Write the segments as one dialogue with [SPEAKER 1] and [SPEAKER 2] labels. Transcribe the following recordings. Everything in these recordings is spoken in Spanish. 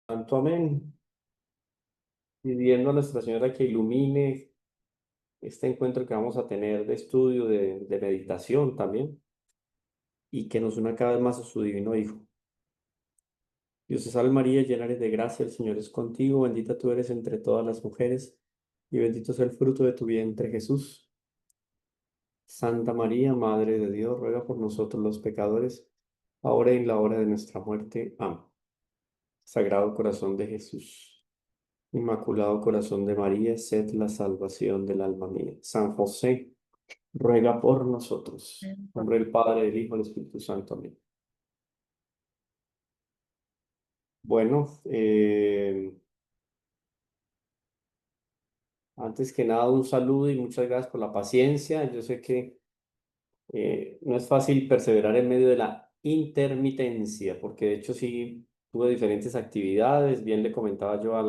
[SPEAKER 1] Santo amén. Pidiendo a Nuestra Señora que ilumine este encuentro que vamos a tener de estudio, de meditación también, y que nos una cada vez más a su divino Hijo. Dios te salve María, llena eres de gracia, el Señor es contigo, bendita tú eres entre todas las mujeres, y bendito es el fruto de tu vientre, Jesús. Santa María, Madre de Dios, ruega por nosotros los pecadores, ahora y en la hora de nuestra muerte. Amén. Sagrado corazón de Jesús. Inmaculado Corazón de María, sed la salvación del alma mía. San José, ruega por nosotros. En nombre del Padre, del Hijo, y del Espíritu Santo. Amén. Bueno, antes que nada, un saludo y muchas gracias por la paciencia. Yo sé que no es fácil perseverar en medio de la intermitencia, porque de hecho sí tuve diferentes actividades. Bien le comentaba yo a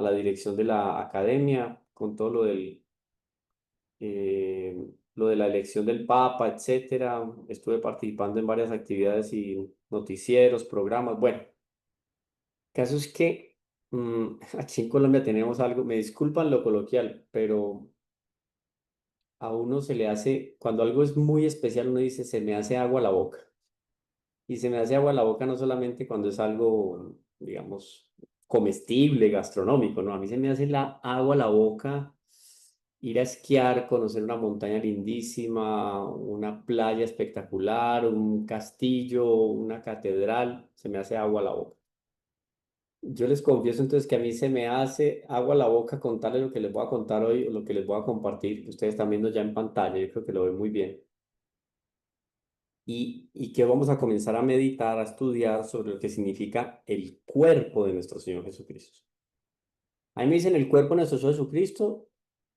[SPEAKER 1] la dirección de la academia con todo eh, lo de la elección del Papa, etcétera. Estuve participando en varias actividades y noticieros, programas. Bueno, el caso es que aquí en Colombia tenemos algo, me disculpan lo coloquial, pero a uno se le hace, cuando algo es muy especial, uno dice, se me hace agua la boca. Y se me hace agua la boca no solamente cuando es algo, digamos, comestible, gastronómico, no, a mí se me hace la agua la boca ir a esquiar, conocer una montaña lindísima, una playa espectacular, un castillo, una catedral, se me hace agua la boca. Yo les confieso entonces que a mí se me hace agua la boca contarles lo que les voy a contar hoy, o lo que les voy a compartir, que ustedes están viendo ya en pantalla, yo creo que lo ven muy bien. Y que vamos a comenzar a meditar, a estudiar sobre lo que significa el cuerpo de nuestro Señor Jesucristo. A mí me dicen el cuerpo de nuestro Señor Jesucristo,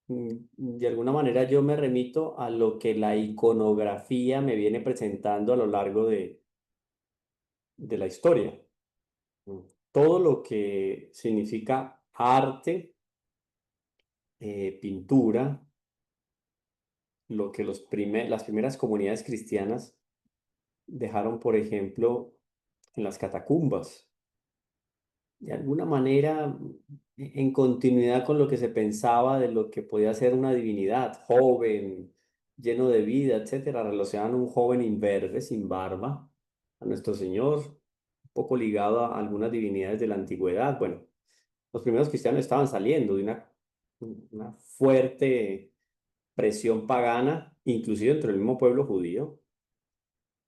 [SPEAKER 1] de alguna manera yo me remito a lo que la iconografía me viene presentando a lo largo de la historia. Mm. Todo lo que significa arte, pintura, lo que las primeras comunidades cristianas dejaron, por ejemplo, en las catacumbas. De alguna manera, en continuidad con lo que se pensaba de lo que podía ser una divinidad, joven, lleno de vida, etcétera, relacionaban a un joven imberbe, sin barba, a nuestro Señor, un poco ligado a algunas divinidades de la antigüedad. Bueno, los primeros cristianos estaban saliendo de una fuerte presión pagana, inclusive dentro del mismo pueblo judío,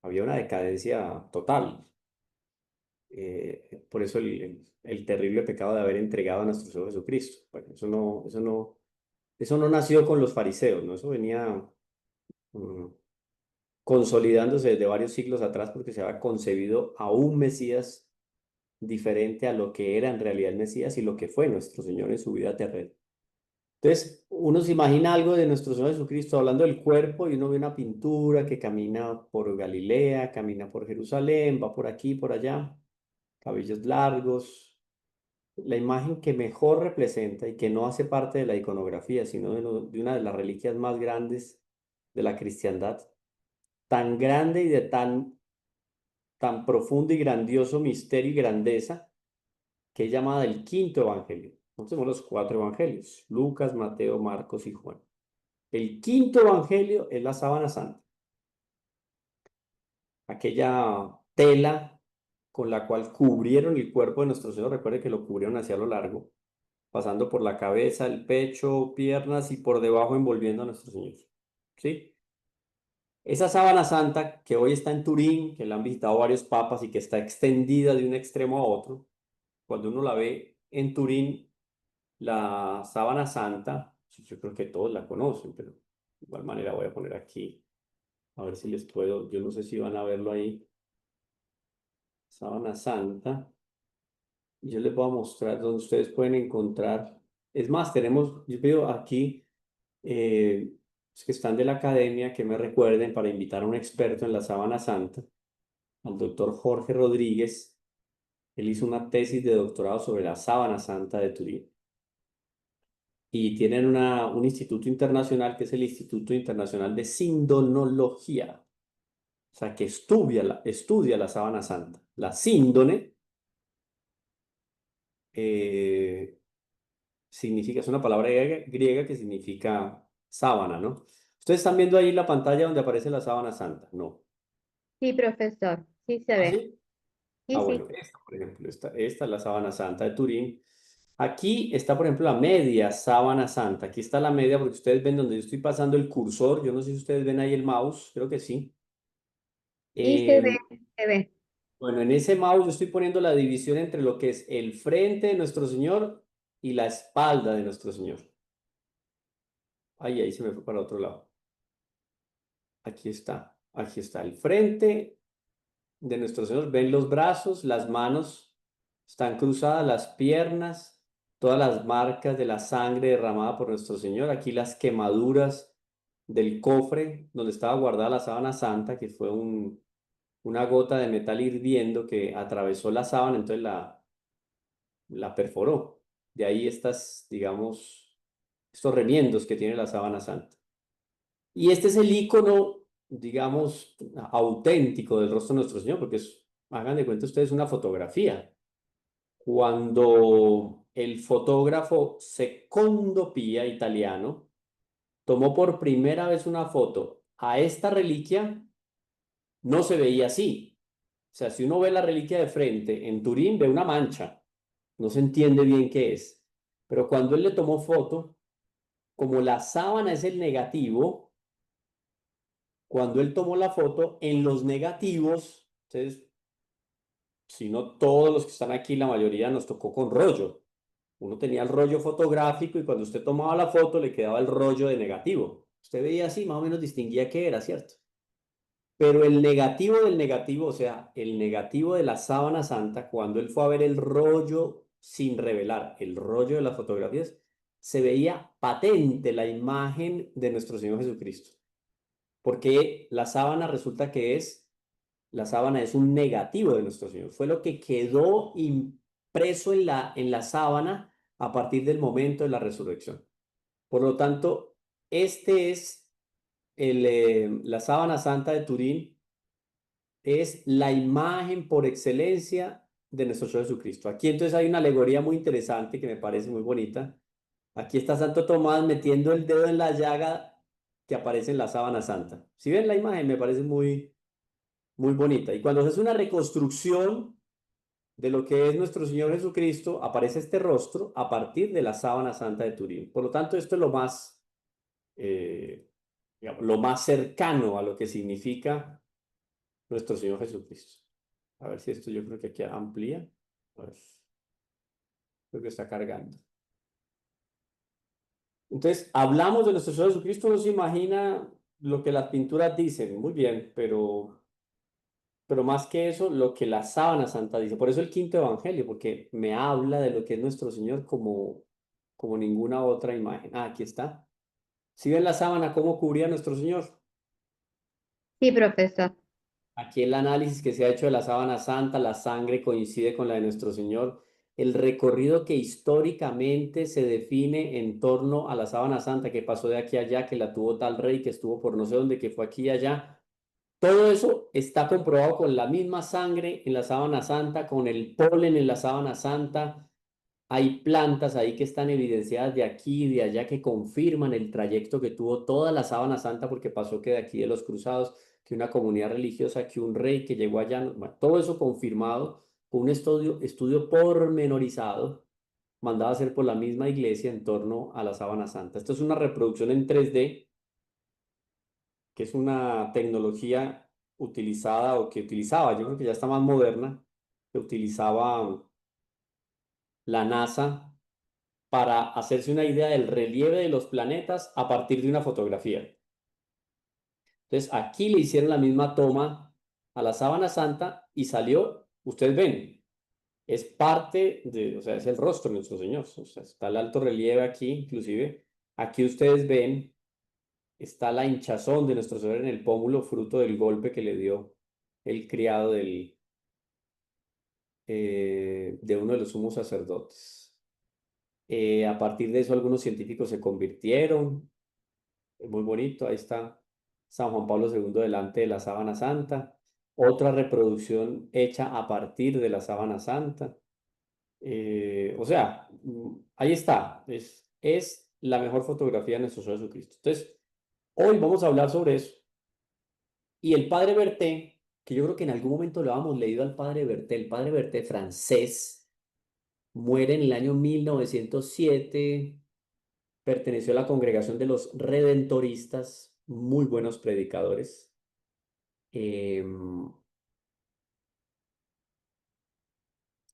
[SPEAKER 1] había una decadencia total. Por eso el terrible pecado de haber entregado a nuestro Señor Jesucristo. Bueno, eso no nació con los fariseos, ¿no? Eso venía mm, consolidándose desde varios siglos atrás porque se había concebido a un Mesías diferente a lo que era en realidad el Mesías y lo que fue nuestro Señor en su vida terrena. Entonces, uno se imagina algo de nuestro Señor Jesucristo hablando del cuerpo y uno ve una pintura que camina por Galilea, camina por Jerusalén, va por aquí, por allá, cabellos largos. La imagen que mejor representa y que no hace parte de la iconografía, sino de una de las reliquias más grandes de la cristiandad, tan grande y de tan profundo y grandioso misterio y grandeza, que es llamada el quinto evangelio. No tenemos los cuatro evangelios, Lucas, Mateo, Marcos y Juan. El quinto evangelio es la sábana santa, aquella tela con la cual cubrieron el cuerpo de nuestro Señor. Recuerde que lo cubrieron hacia lo largo, pasando por la cabeza, el pecho, piernas y por debajo envolviendo a nuestro Señor. ¿Sí? Esa sábana santa que hoy está en Turín, que la han visitado varios papas y que está extendida de un extremo a otro, cuando uno la ve en Turín, la sábana santa, yo creo que todos la conocen, pero de igual manera voy a poner aquí, a ver si les puedo, yo no sé si van a verlo ahí, sábana santa. Yo les voy a mostrar donde ustedes pueden encontrar. Es más, yo veo aquí los que están de la academia que me recuerden para invitar a un experto en la sábana santa, al doctor Jorge Rodríguez. Él hizo una tesis de doctorado sobre la sábana santa de Turín. Y tienen un instituto internacional que es el Instituto Internacional de Sindonología. O sea, que estudia la sábana santa. La síndone eh, significa, es una palabra griega que significa sábana, ¿no? Ustedes están viendo ahí la pantalla donde aparece la sábana santa, ¿no?
[SPEAKER 2] Sí, profesor. Sí se
[SPEAKER 1] ¿Ah,
[SPEAKER 2] ve.
[SPEAKER 1] sí? Ah,
[SPEAKER 2] Sí,
[SPEAKER 1] bueno,
[SPEAKER 2] sí.
[SPEAKER 1] esta, por ejemplo, esta es la sábana santa de Turín. Aquí está, por ejemplo, la media sábana santa. Aquí está la media porque ustedes ven donde yo estoy pasando el cursor. Yo no sé si ustedes ven ahí el mouse, creo que sí.
[SPEAKER 2] Sí se ve,
[SPEAKER 1] Eh,
[SPEAKER 2] se ve.
[SPEAKER 1] bueno, en ese mouse yo estoy poniendo la división entre lo que es el frente de nuestro Señor y la espalda de nuestro Señor. Ahí se me fue para otro lado. Aquí está. Aquí está el frente de nuestro Señor. Ven los brazos, las manos están cruzadas, las piernas, todas las marcas de la sangre derramada por nuestro Señor. Aquí las quemaduras del cofre donde estaba guardada la sábana santa, que fue una gota de metal hirviendo que atravesó la sábana, entonces la perforó. De ahí estas, digamos, estos remiendos que tiene la sábana santa. Y este es el icono, digamos, auténtico del rostro de nuestro Señor, porque hagan de cuenta ustedes una fotografía. Cuando el fotógrafo Secondo Pia, italiano, tomó por primera vez una foto a esta reliquia, no se veía así. O sea, si uno ve la reliquia de frente en Turín, ve una mancha, no se entiende bien qué es. Pero cuando él le tomó foto, como la sábana es el negativo, cuando él tomó la foto, en los negativos, entonces, si no todos los que están aquí, la mayoría nos tocó con rollo. Uno tenía el rollo fotográfico y cuando usted tomaba la foto le quedaba el rollo de negativo. Usted veía así, más o menos distinguía qué era, ¿cierto? Pero el negativo del negativo, o sea, el negativo de la sábana santa, cuando él fue a ver el rollo sin revelar, el rollo de las fotografías, se veía patente la imagen de nuestro Señor Jesucristo. Porque la sábana resulta que la sábana es un negativo de nuestro Señor. Fue lo que quedó impreso en la sábana a partir del momento de la resurrección. Por lo tanto, este es la sábana santa de Turín, es la imagen por excelencia de nuestro Señor Jesucristo. Aquí entonces hay una alegoría muy interesante que me parece muy bonita. Aquí está Santo Tomás metiendo el dedo en la llaga que aparece en la sábana santa. Si ven la imagen, me parece muy, muy bonita. Y cuando se hace una reconstrucción de lo que es nuestro Señor Jesucristo, aparece este rostro a partir de la sábana santa de Turín. Por lo tanto, esto es eh, digamos, lo más cercano a lo que significa nuestro Señor Jesucristo. A ver si esto yo creo que aquí amplía. Pues, creo que está cargando. Entonces, hablamos de nuestro Señor Jesucristo, no se imagina lo que las pinturas dicen, muy bien, pero más que eso, lo que la sábana santa dice. Por eso el quinto evangelio, porque me habla de lo que es nuestro Señor como ninguna otra imagen. Ah, aquí está. Si ven la sábana, cómo cubría a nuestro Señor.
[SPEAKER 2] Sí, profesor.
[SPEAKER 1] Aquí el análisis que se ha hecho de la sábana santa, la sangre coincide con la de nuestro Señor. El recorrido que históricamente se define en torno a la sábana santa, que pasó de aquí a allá, que la tuvo tal rey, que estuvo por no sé dónde, que fue aquí y allá. Todo eso está comprobado con la misma sangre en la sábana santa, con el polen en la sábana santa. Hay plantas ahí que están evidenciadas de aquí y de allá que confirman el trayecto que tuvo toda la sábana santa porque pasó que de aquí de los cruzados, que una comunidad religiosa, que un rey que llegó allá, bueno, todo eso confirmado con un estudio pormenorizado mandado a hacer por la misma iglesia en torno a la sábana santa. Esto es una reproducción en 3D, que es una tecnología utilizada o que utilizaba, yo creo que ya está más moderna, que utilizaba la NASA para hacerse una idea del relieve de los planetas a partir de una fotografía. Entonces, aquí le hicieron la misma toma a la sábana santa y salió, ustedes ven, es parte de, o sea, es el rostro de nuestro Señor. O sea, está el alto relieve aquí, inclusive. Aquí ustedes ven, está la hinchazón de nuestro Señor en el pómulo, fruto del golpe que le dio el criado de uno de los sumos sacerdotes. A partir de eso, algunos científicos se convirtieron. Es muy bonito, ahí está San Juan Pablo II delante de la sábana santa. Otra reproducción hecha a partir de la sábana santa. O sea, ahí está. Es la mejor fotografía de nuestro Señor Jesucristo. Entonces, hoy vamos a hablar sobre eso. Y el padre Berté, que yo creo que en algún momento lo habíamos leído al padre Berté, el padre Berté francés, muere en el año 1907, perteneció a la congregación de los redentoristas, muy buenos predicadores. Él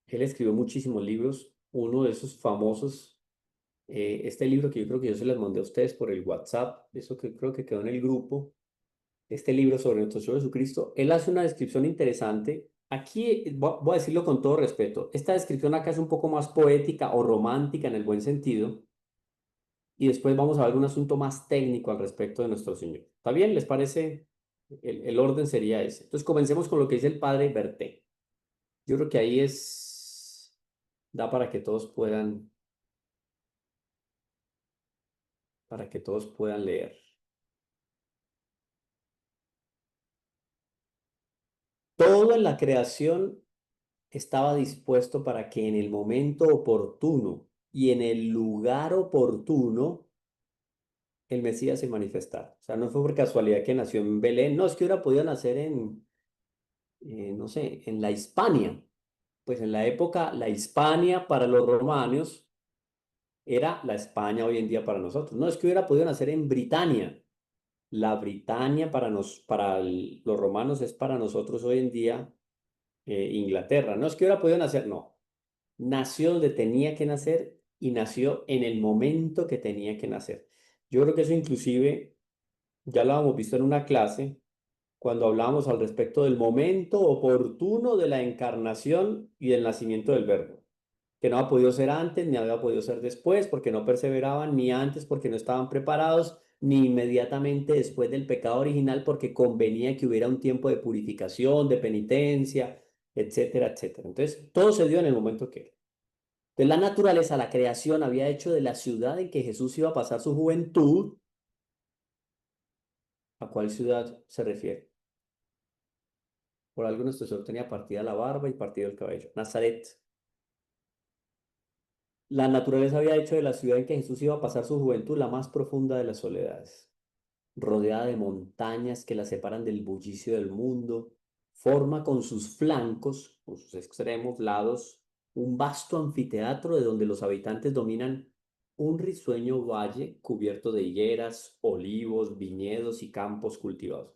[SPEAKER 1] escribió muchísimos libros, uno de esos famosos, este libro que yo creo que yo se los mandé a ustedes por el WhatsApp, eso que creo que quedó en el grupo, este libro sobre nuestro Señor Jesucristo. Él hace una descripción interesante. Aquí voy a decirlo con todo respeto. Esta descripción acá es un poco más poética o romántica en el buen sentido. Y después vamos a ver un asunto más técnico al respecto de nuestro Señor. ¿Está bien? ¿Les parece? El orden sería ese. Entonces comencemos con lo que dice el padre Berté. Yo creo que ahí da para que todos puedan leer. Todo en la creación estaba dispuesto para que en el momento oportuno y en el lugar oportuno el Mesías se manifestara. O sea, no fue por casualidad que nació en Belén. No, es que hubiera podido nacer no sé, en la Hispania. Pues en la época, la Hispania para los romanos era la España hoy en día para nosotros. No, es que hubiera podido nacer en Britania. La Britania los romanos es para nosotros hoy en día Inglaterra. No es que hubiera podido nacer, no. Nació donde tenía que nacer y nació en el momento que tenía que nacer. Yo creo que eso inclusive ya lo habíamos visto en una clase cuando hablábamos al respecto del momento oportuno de la encarnación y del nacimiento del Verbo, que no ha podido ser antes, ni había podido ser después, porque no perseveraban, ni antes porque no estaban preparados, ni inmediatamente después del pecado original, porque convenía que hubiera un tiempo de purificación, de penitencia, etcétera, etcétera. Entonces, todo se dio en el momento que era. Entonces, la naturaleza, la creación, había hecho de la ciudad en que Jesús iba a pasar su juventud. ¿A cuál ciudad se refiere? Por algo nuestro Señor tenía partida la barba y partido el cabello. Nazaret. La naturaleza había hecho de la ciudad en que Jesús iba a pasar su juventud la más profunda de las soledades, rodeada de montañas que la separan del bullicio del mundo, forma con sus flancos, con sus extremos lados, un vasto anfiteatro de donde los habitantes dominan un risueño valle cubierto de higueras, olivos, viñedos y campos cultivados.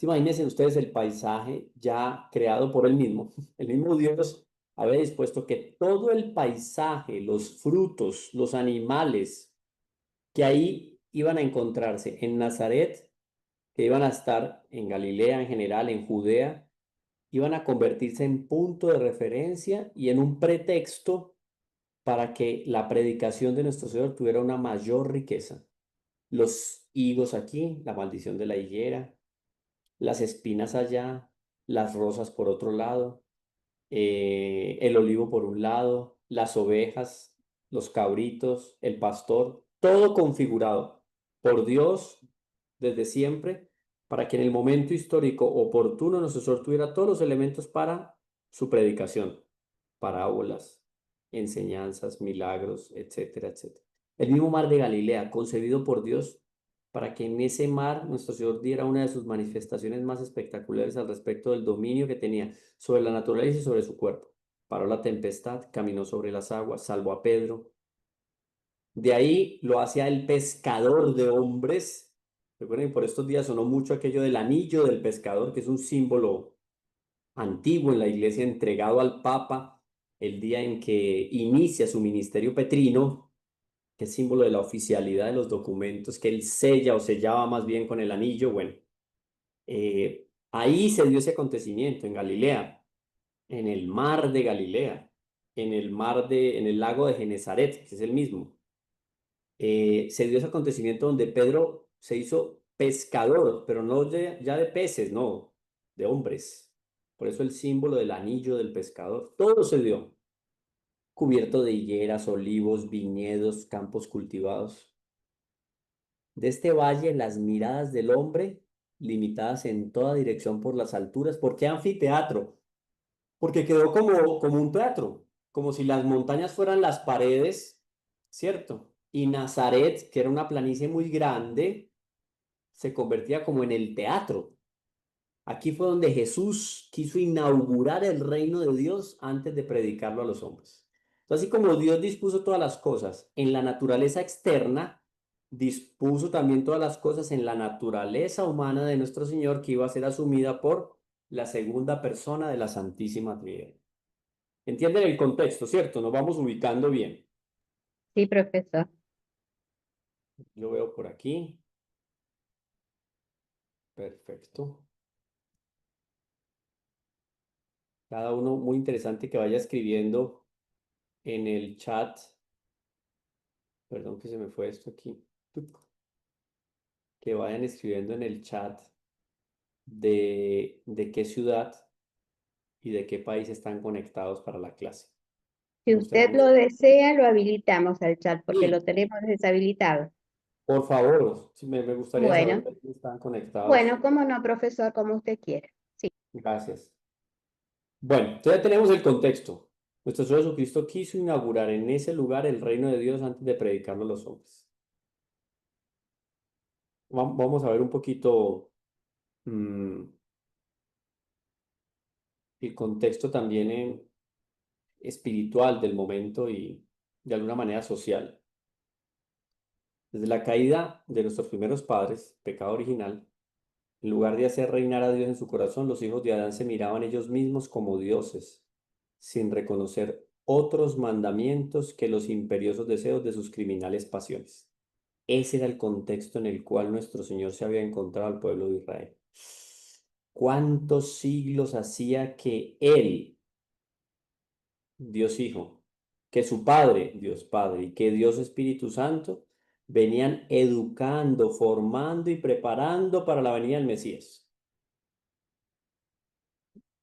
[SPEAKER 1] Imagínense ustedes el paisaje ya creado por él mismo. El mismo Dios había dispuesto que todo el paisaje, los frutos, los animales que ahí iban a encontrarse en Nazaret, que iban a estar en Galilea en general, en Judea, iban a convertirse en punto de referencia y en un pretexto para que la predicación de nuestro Señor tuviera una mayor riqueza. Los higos aquí, la maldición de la higuera, las espinas allá, las rosas por otro lado, el olivo por un lado, las ovejas, los cabritos, el pastor, todo configurado por Dios desde siempre para que en el momento histórico oportuno nuestro Señor tuviera todos los elementos para su predicación, parábolas, enseñanzas, milagros, etcétera, etcétera. El mismo mar de Galilea, concebido por Dios para que en ese mar nuestro Señor diera una de sus manifestaciones más espectaculares al respecto del dominio que tenía sobre la naturaleza y sobre su cuerpo. Paró la tempestad, caminó sobre las aguas, salvó a Pedro. De ahí lo hacía el pescador de hombres. Recuerden, por estos días sonó mucho aquello del anillo del pescador, que es un símbolo antiguo en la iglesia entregado al Papa el día en que inicia su ministerio petrino, que es símbolo de la oficialidad de los documentos, que él sella o sellaba más bien con el anillo. Bueno, ahí se dio ese acontecimiento en Galilea, en el mar de Galilea, en el lago de Genezaret, que es el mismo. Se dio ese acontecimiento donde Pedro se hizo pescador, pero no ya de peces, no, de hombres. Por eso el símbolo del anillo del pescador. Todo se dio, cubierto de higueras, olivos, viñedos, campos cultivados. De este valle las miradas del hombre, limitadas en toda dirección por las alturas. ¿Por qué anfiteatro? Porque quedó como un teatro. como si las montañas fueran las paredes, ¿cierto? Y Nazaret, que era una planicie muy grande, se convertía como en el teatro. Aquí fue donde Jesús quiso inaugurar el reino de Dios antes de predicarlo a los hombres. Entonces, así como Dios dispuso todas las cosas en la naturaleza externa, dispuso también todas las cosas en la naturaleza humana de nuestro Señor, que iba a ser asumida por la segunda persona de la Santísima Trinidad. ¿Entienden el contexto, cierto? Nos vamos ubicando bien.
[SPEAKER 2] Sí, profesor.
[SPEAKER 1] Lo veo por aquí. Perfecto. Cada uno muy interesante que vaya escribiendo en el chat. Perdón que se me fue esto aquí. Que vayan escribiendo en el chat de qué ciudad y de qué país están conectados para la clase.
[SPEAKER 2] Si
[SPEAKER 1] Me gustaría
[SPEAKER 2] usted lo
[SPEAKER 1] mucho.
[SPEAKER 2] desea, lo habilitamos al chat porque lo
[SPEAKER 1] Sí,
[SPEAKER 2] tenemos deshabilitado.
[SPEAKER 1] por favor, sí, me gustaría saber
[SPEAKER 2] Bueno,
[SPEAKER 1] de quién están conectados.
[SPEAKER 2] bueno, cómo no, profesor, como usted quiera. Sí,
[SPEAKER 1] Gracias. Bueno, entonces ya tenemos el contexto. Nuestro Señor Jesucristo quiso inaugurar en ese lugar el reino de Dios antes de predicarlo a los hombres. Vamos a ver un poquito mm, el contexto también espiritual del momento y de alguna manera social. Desde la caída de nuestros primeros padres, pecado original, en lugar de hacer reinar a Dios en su corazón, los hijos de Adán se miraban ellos mismos como dioses, sin reconocer otros mandamientos que los imperiosos deseos de sus criminales pasiones. Ese era el contexto en el cual nuestro Señor se había encontrado al pueblo de Israel. ¿Cuántos siglos hacía que Él, Dios Hijo, que su Padre, Dios Padre, y que Dios Espíritu Santo venían educando, formando y preparando para la venida del Mesías?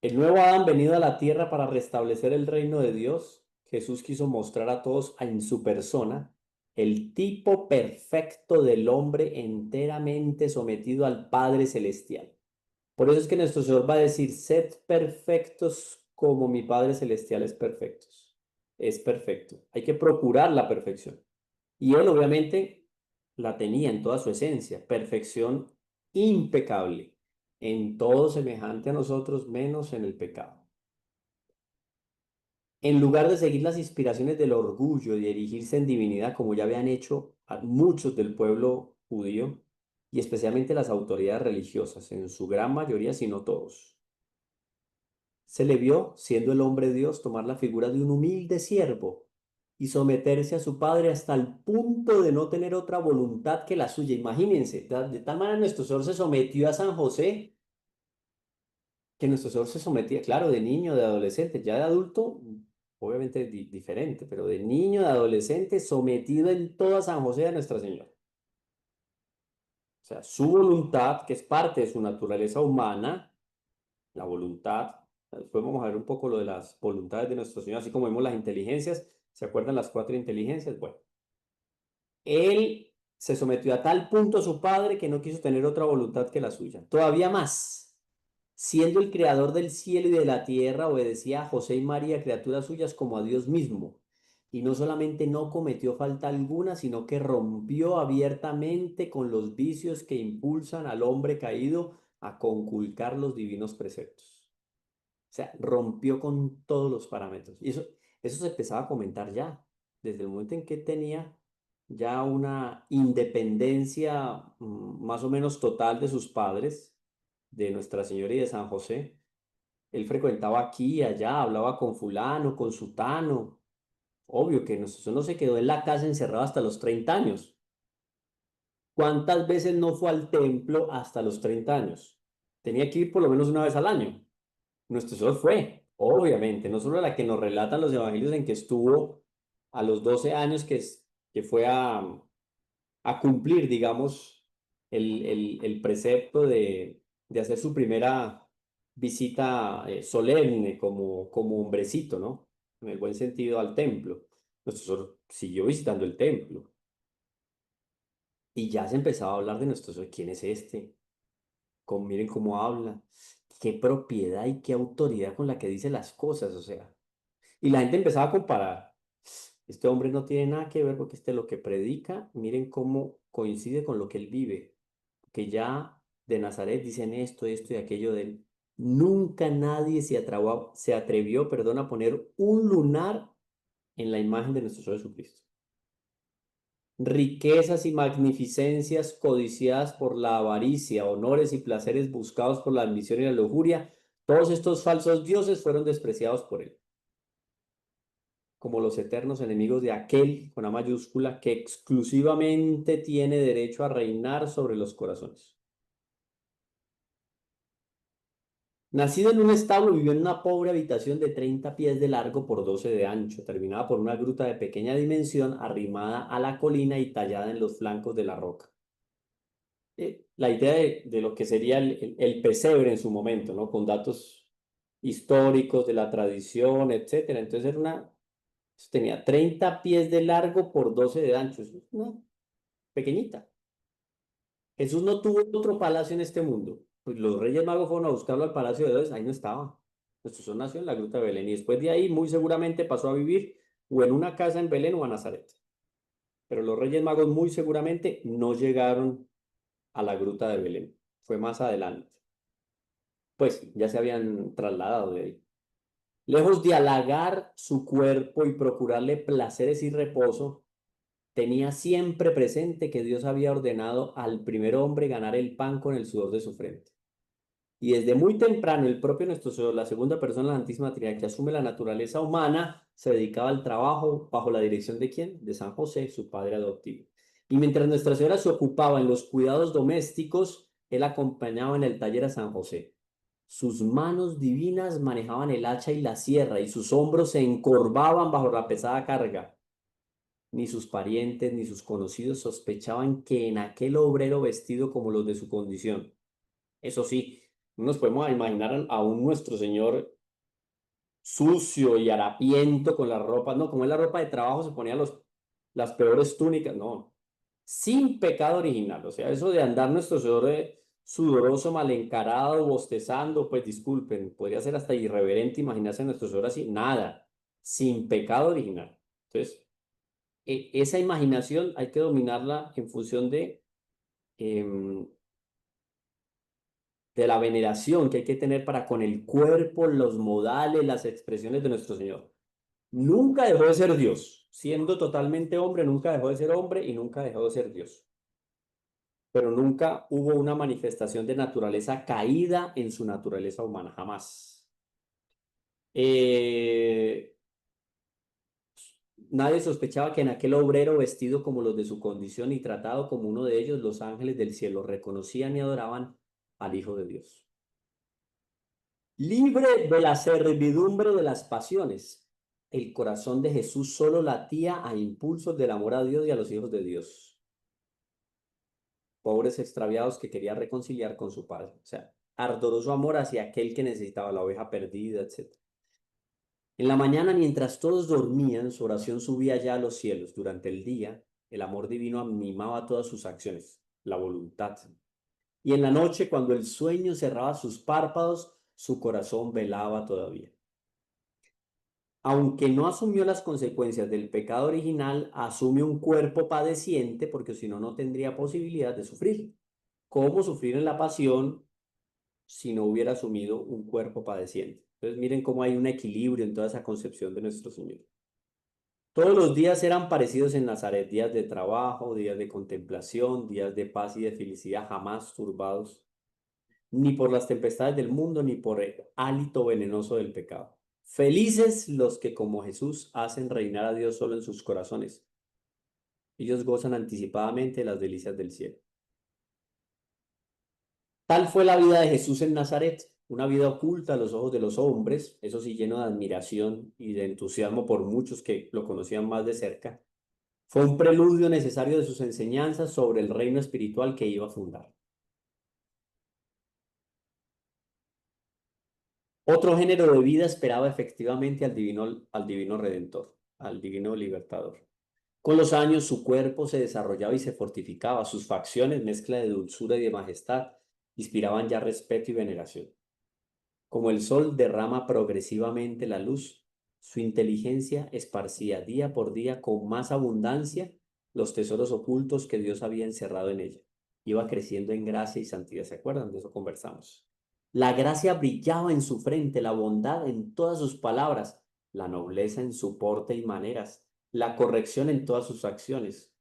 [SPEAKER 1] El nuevo Adán venido a la tierra para restablecer el reino de Dios, Jesús quiso mostrar a todos en su persona el tipo perfecto del hombre enteramente sometido al Padre Celestial. Por eso es que nuestro Señor va a decir, sed perfectos como mi Padre Celestial es perfecto. Es perfecto. Hay que procurar la perfección. Y Él obviamente la tenía en toda su esencia, perfección impecable, en todo semejante a nosotros, menos en el pecado. En lugar de seguir las inspiraciones del orgullo y erigirse en divinidad, como ya habían hecho a muchos del pueblo judío, y especialmente las autoridades religiosas, en su gran mayoría, si no todos, se le vio, siendo el hombre Dios, tomar la figura de un humilde siervo y someterse a su padre hasta el punto de no tener otra voluntad que la suya. Imagínense, de tal manera nuestro Señor se sometió a San José, que nuestro Señor se sometía, claro, de niño, de adolescente, ya de adulto, obviamente diferente, pero de niño, de adolescente, sometido en todo a San José, a Nuestra Señora. O sea, su voluntad, que es parte de su naturaleza humana, la voluntad. Después vamos a ver un poco lo de las voluntades de nuestro Señor, así como vemos las inteligencias. ¿Se acuerdan las cuatro inteligencias? Bueno, Él se sometió a tal punto a su Padre que no quiso tener otra voluntad que la suya. Todavía más, siendo el creador del cielo y de la tierra, obedecía a José y María, criaturas suyas, como a Dios mismo. Y no solamente no cometió falta alguna, sino que rompió abiertamente con los vicios que impulsan al hombre caído a conculcar los divinos preceptos. O sea, rompió con todos los parámetros. Y eso se empezaba a comentar ya, desde el momento en que tenía ya una independencia más o menos total de sus padres, de Nuestra Señora y de San José. Él frecuentaba aquí y allá, hablaba con fulano, con sutano. Obvio que no se quedó en la casa encerrado hasta los 30 años. ¿Cuántas veces no fue al templo hasta los 30 años? Tenía que ir por lo menos una vez al año. Nuestro Señor fue, obviamente, no solo la que nos relatan los evangelios en que estuvo a los 12 años, que fue a cumplir, digamos, el precepto de hacer su primera visita solemne como hombrecito, ¿no? En el buen sentido al templo. Nuestro Señor siguió visitando el templo y ya se empezaba a hablar de nuestro Señor. ¿Quién es este? Miren cómo habla. Qué propiedad y qué autoridad con la que dice las cosas, o sea. Y la gente empezaba a comparar. Este hombre no tiene nada que ver porque lo que predica, miren cómo coincide con lo que él vive. Que ya de Nazaret dicen esto y aquello de él. Nunca nadie se atrevió, perdón, a poner un lunar en la imagen de nuestro Señor Jesucristo. Riquezas y magnificencias codiciadas por la avaricia, honores y placeres buscados por la ambición y la lujuria, todos estos falsos dioses fueron despreciados por él, como los eternos enemigos de aquel, con A mayúscula, que exclusivamente tiene derecho a reinar sobre los corazones. Nacido en un establo, vivió en una pobre habitación de 30 pies de largo por 12 de ancho, terminada por una gruta de pequeña dimensión, arrimada a la colina y tallada en los flancos de la roca. La idea de lo que sería el pesebre en su momento, ¿no? Con datos históricos de la tradición, etcétera. Entonces tenía 30 pies de largo por 12 de ancho, es una pequeñita. Jesús no tuvo otro palacio en este mundo. Pues los Reyes Magos fueron a buscarlo al palacio de Dios, ahí no estaba. Nuestro Señor nació en la gruta de Belén y después de ahí muy seguramente pasó a vivir o en una casa en Belén o a Nazaret. Pero los Reyes Magos muy seguramente no llegaron a la gruta de Belén. Fue más adelante. Pues ya se habían trasladado de ahí. Lejos de halagar su cuerpo y procurarle placeres y reposo, tenía siempre presente que Dios había ordenado al primer hombre ganar el pan con el sudor de su frente. Y desde muy temprano, el propio nuestro Señor, la segunda persona de la Santísima Trinidad, que asume la naturaleza humana, se dedicaba al trabajo bajo la dirección de ¿quién? De San José, su padre adoptivo. Y mientras Nuestra Señora se ocupaba en los cuidados domésticos, él acompañaba en el taller a San José. Sus manos divinas manejaban el hacha y la sierra, y sus hombros se encorvaban bajo la pesada carga. Ni sus parientes ni sus conocidos sospechaban que en aquel obrero vestido como los de su condición. Eso sí, no nos podemos imaginar a un nuestro Señor sucio y harapiento con la ropa, no, como es la ropa de trabajo, se ponía las peores túnicas, no, sin pecado original, o sea, eso de andar nuestro Señor sudoroso, mal encarado, bostezando, pues disculpen, podría ser hasta irreverente imaginarse a nuestro Señor así, nada, sin pecado original. Entonces, esa imaginación hay que dominarla en función em, de la veneración que hay que tener para con el cuerpo, los modales, las expresiones de nuestro Señor. Nunca dejó de ser Dios, siendo totalmente hombre, nunca dejó de ser hombre y nunca dejó de ser Dios. Pero nunca hubo una manifestación de naturaleza caída en su naturaleza humana, jamás. Eh, Nadie sospechaba que en aquel obrero vestido como los de su condición y tratado como uno de ellos, los ángeles del cielo reconocían y adoraban al Hijo de Dios. Libre de la servidumbre de las pasiones, el corazón de Jesús solo latía a impulsos del amor a Dios y a los hijos de Dios. Pobres extraviados que quería reconciliar con su Padre. O sea, ardoroso amor hacia aquel que necesitaba la oveja perdida, etc. En la mañana, mientras todos dormían, su oración subía ya a los cielos. Durante el día, el amor divino animaba todas sus acciones, la voluntad. Y en la noche, cuando el sueño cerraba sus párpados, su corazón velaba todavía. Aunque no asumió las consecuencias del pecado original, asume un cuerpo padeciente porque si no, no tendría posibilidad de sufrir. ¿Cómo sufrir en la pasión si no hubiera asumido un cuerpo padeciente? Entonces miren cómo hay un equilibrio en toda esa concepción de nuestro Señor. Todos los días eran parecidos en Nazaret, días de trabajo, días de contemplación, días de paz y de felicidad, jamás turbados, ni por las tempestades del mundo, ni por el hálito venenoso del pecado. Felices los que como Jesús hacen reinar a Dios solo en sus corazones. Ellos gozan anticipadamente las delicias del cielo. Tal fue la vida de Jesús en Nazaret, una vida oculta a los ojos de los hombres, eso sí lleno de admiración y de entusiasmo por muchos que lo conocían más de cerca. Fue un preludio necesario de sus enseñanzas sobre el reino espiritual que iba a fundar. Otro género de vida esperaba efectivamente al divino Redentor, al divino Libertador. Con los años su cuerpo se desarrollaba y se fortificaba, sus facciones, mezcla de dulzura y de majestad, inspiraban ya respeto y veneración. Como el sol derrama progresivamente la luz, Su inteligencia esparcía día por día con más abundancia los tesoros ocultos que Dios había encerrado en ella. Iba creciendo en gracia y santidad. ¿Se acuerdan? De eso conversamos. La gracia brillaba en su frente, la bondad en todas sus palabras, la nobleza en su porte y maneras, la corrección en todas sus acciones.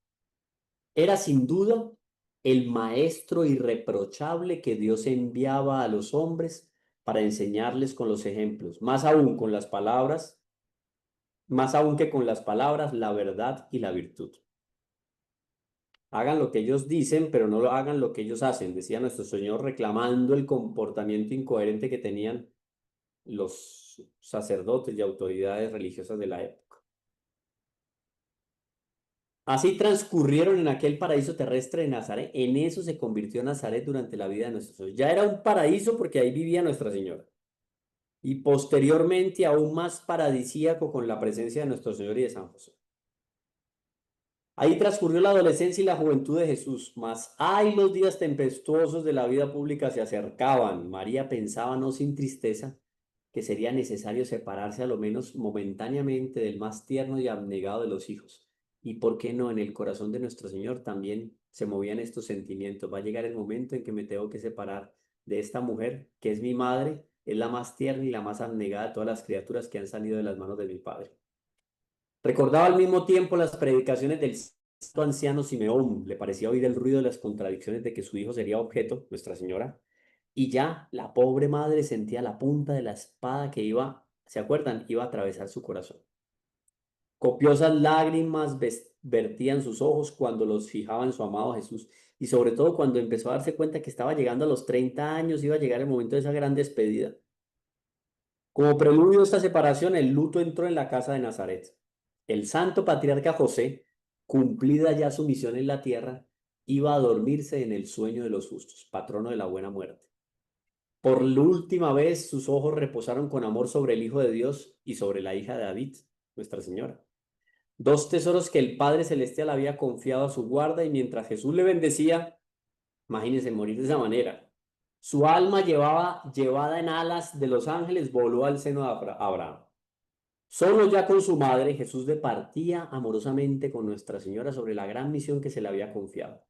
[SPEAKER 1] Era sin duda el maestro irreprochable que Dios enviaba a los hombres para enseñarles con los ejemplos, más aún con las palabras, más aún que con las palabras, la verdad y la virtud. Hagan lo que ellos dicen, pero no lo hagan lo que ellos hacen, decía nuestro Señor reclamando el comportamiento incoherente que tenían los sacerdotes y autoridades religiosas de la época. Así transcurrieron en aquel paraíso terrestre de Nazaret. En eso se convirtió Nazaret durante la vida de nuestro Señor. Ya era un paraíso porque ahí vivía Nuestra Señora. Y posteriormente aún más paradisíaco con la presencia de nuestro Señor y de San José. Ahí transcurrió la adolescencia y la juventud de Jesús, mas ay, los días tempestuosos de la vida pública se acercaban. María pensaba, no sin tristeza, que sería necesario separarse a lo menos momentáneamente del más tierno y abnegado de los hijos. Y por qué no, en el corazón de nuestro Señor también se movían estos sentimientos. Va a llegar el momento en que me tengo que separar de esta mujer, que es mi madre, es la más tierna y la más abnegada de todas las criaturas que han salido de las manos de mi Padre. Recordaba al mismo tiempo las predicaciones del santo anciano Simeón. Le parecía oír el ruido de las contradicciones de que su hijo sería objeto, Nuestra Señora, y ya la pobre madre sentía la punta de la espada que iba, ¿se acuerdan? Iba a atravesar su corazón. Copiosas lágrimas vertían sus ojos cuando los fijaba en su amado Jesús, y sobre todo cuando empezó a darse cuenta que estaba llegando a los 30 años, iba a llegar el momento de esa gran despedida. Como preludio a esta separación, el luto entró en la casa de Nazaret. El santo patriarca José, cumplida ya su misión en la tierra, iba a dormirse en el sueño de los justos, patrono de la buena muerte. Por la última vez sus ojos reposaron con amor sobre el Hijo de Dios y sobre la hija de David, Nuestra Señora. Dos tesoros que el Padre Celestial había confiado a su guarda y mientras Jesús le bendecía, imagínense morir de esa manera. Su alma llevada en alas de los ángeles voló al seno de Abraham. Solo ya con su madre, Jesús departía amorosamente con Nuestra Señora sobre la gran misión que se le había confiado.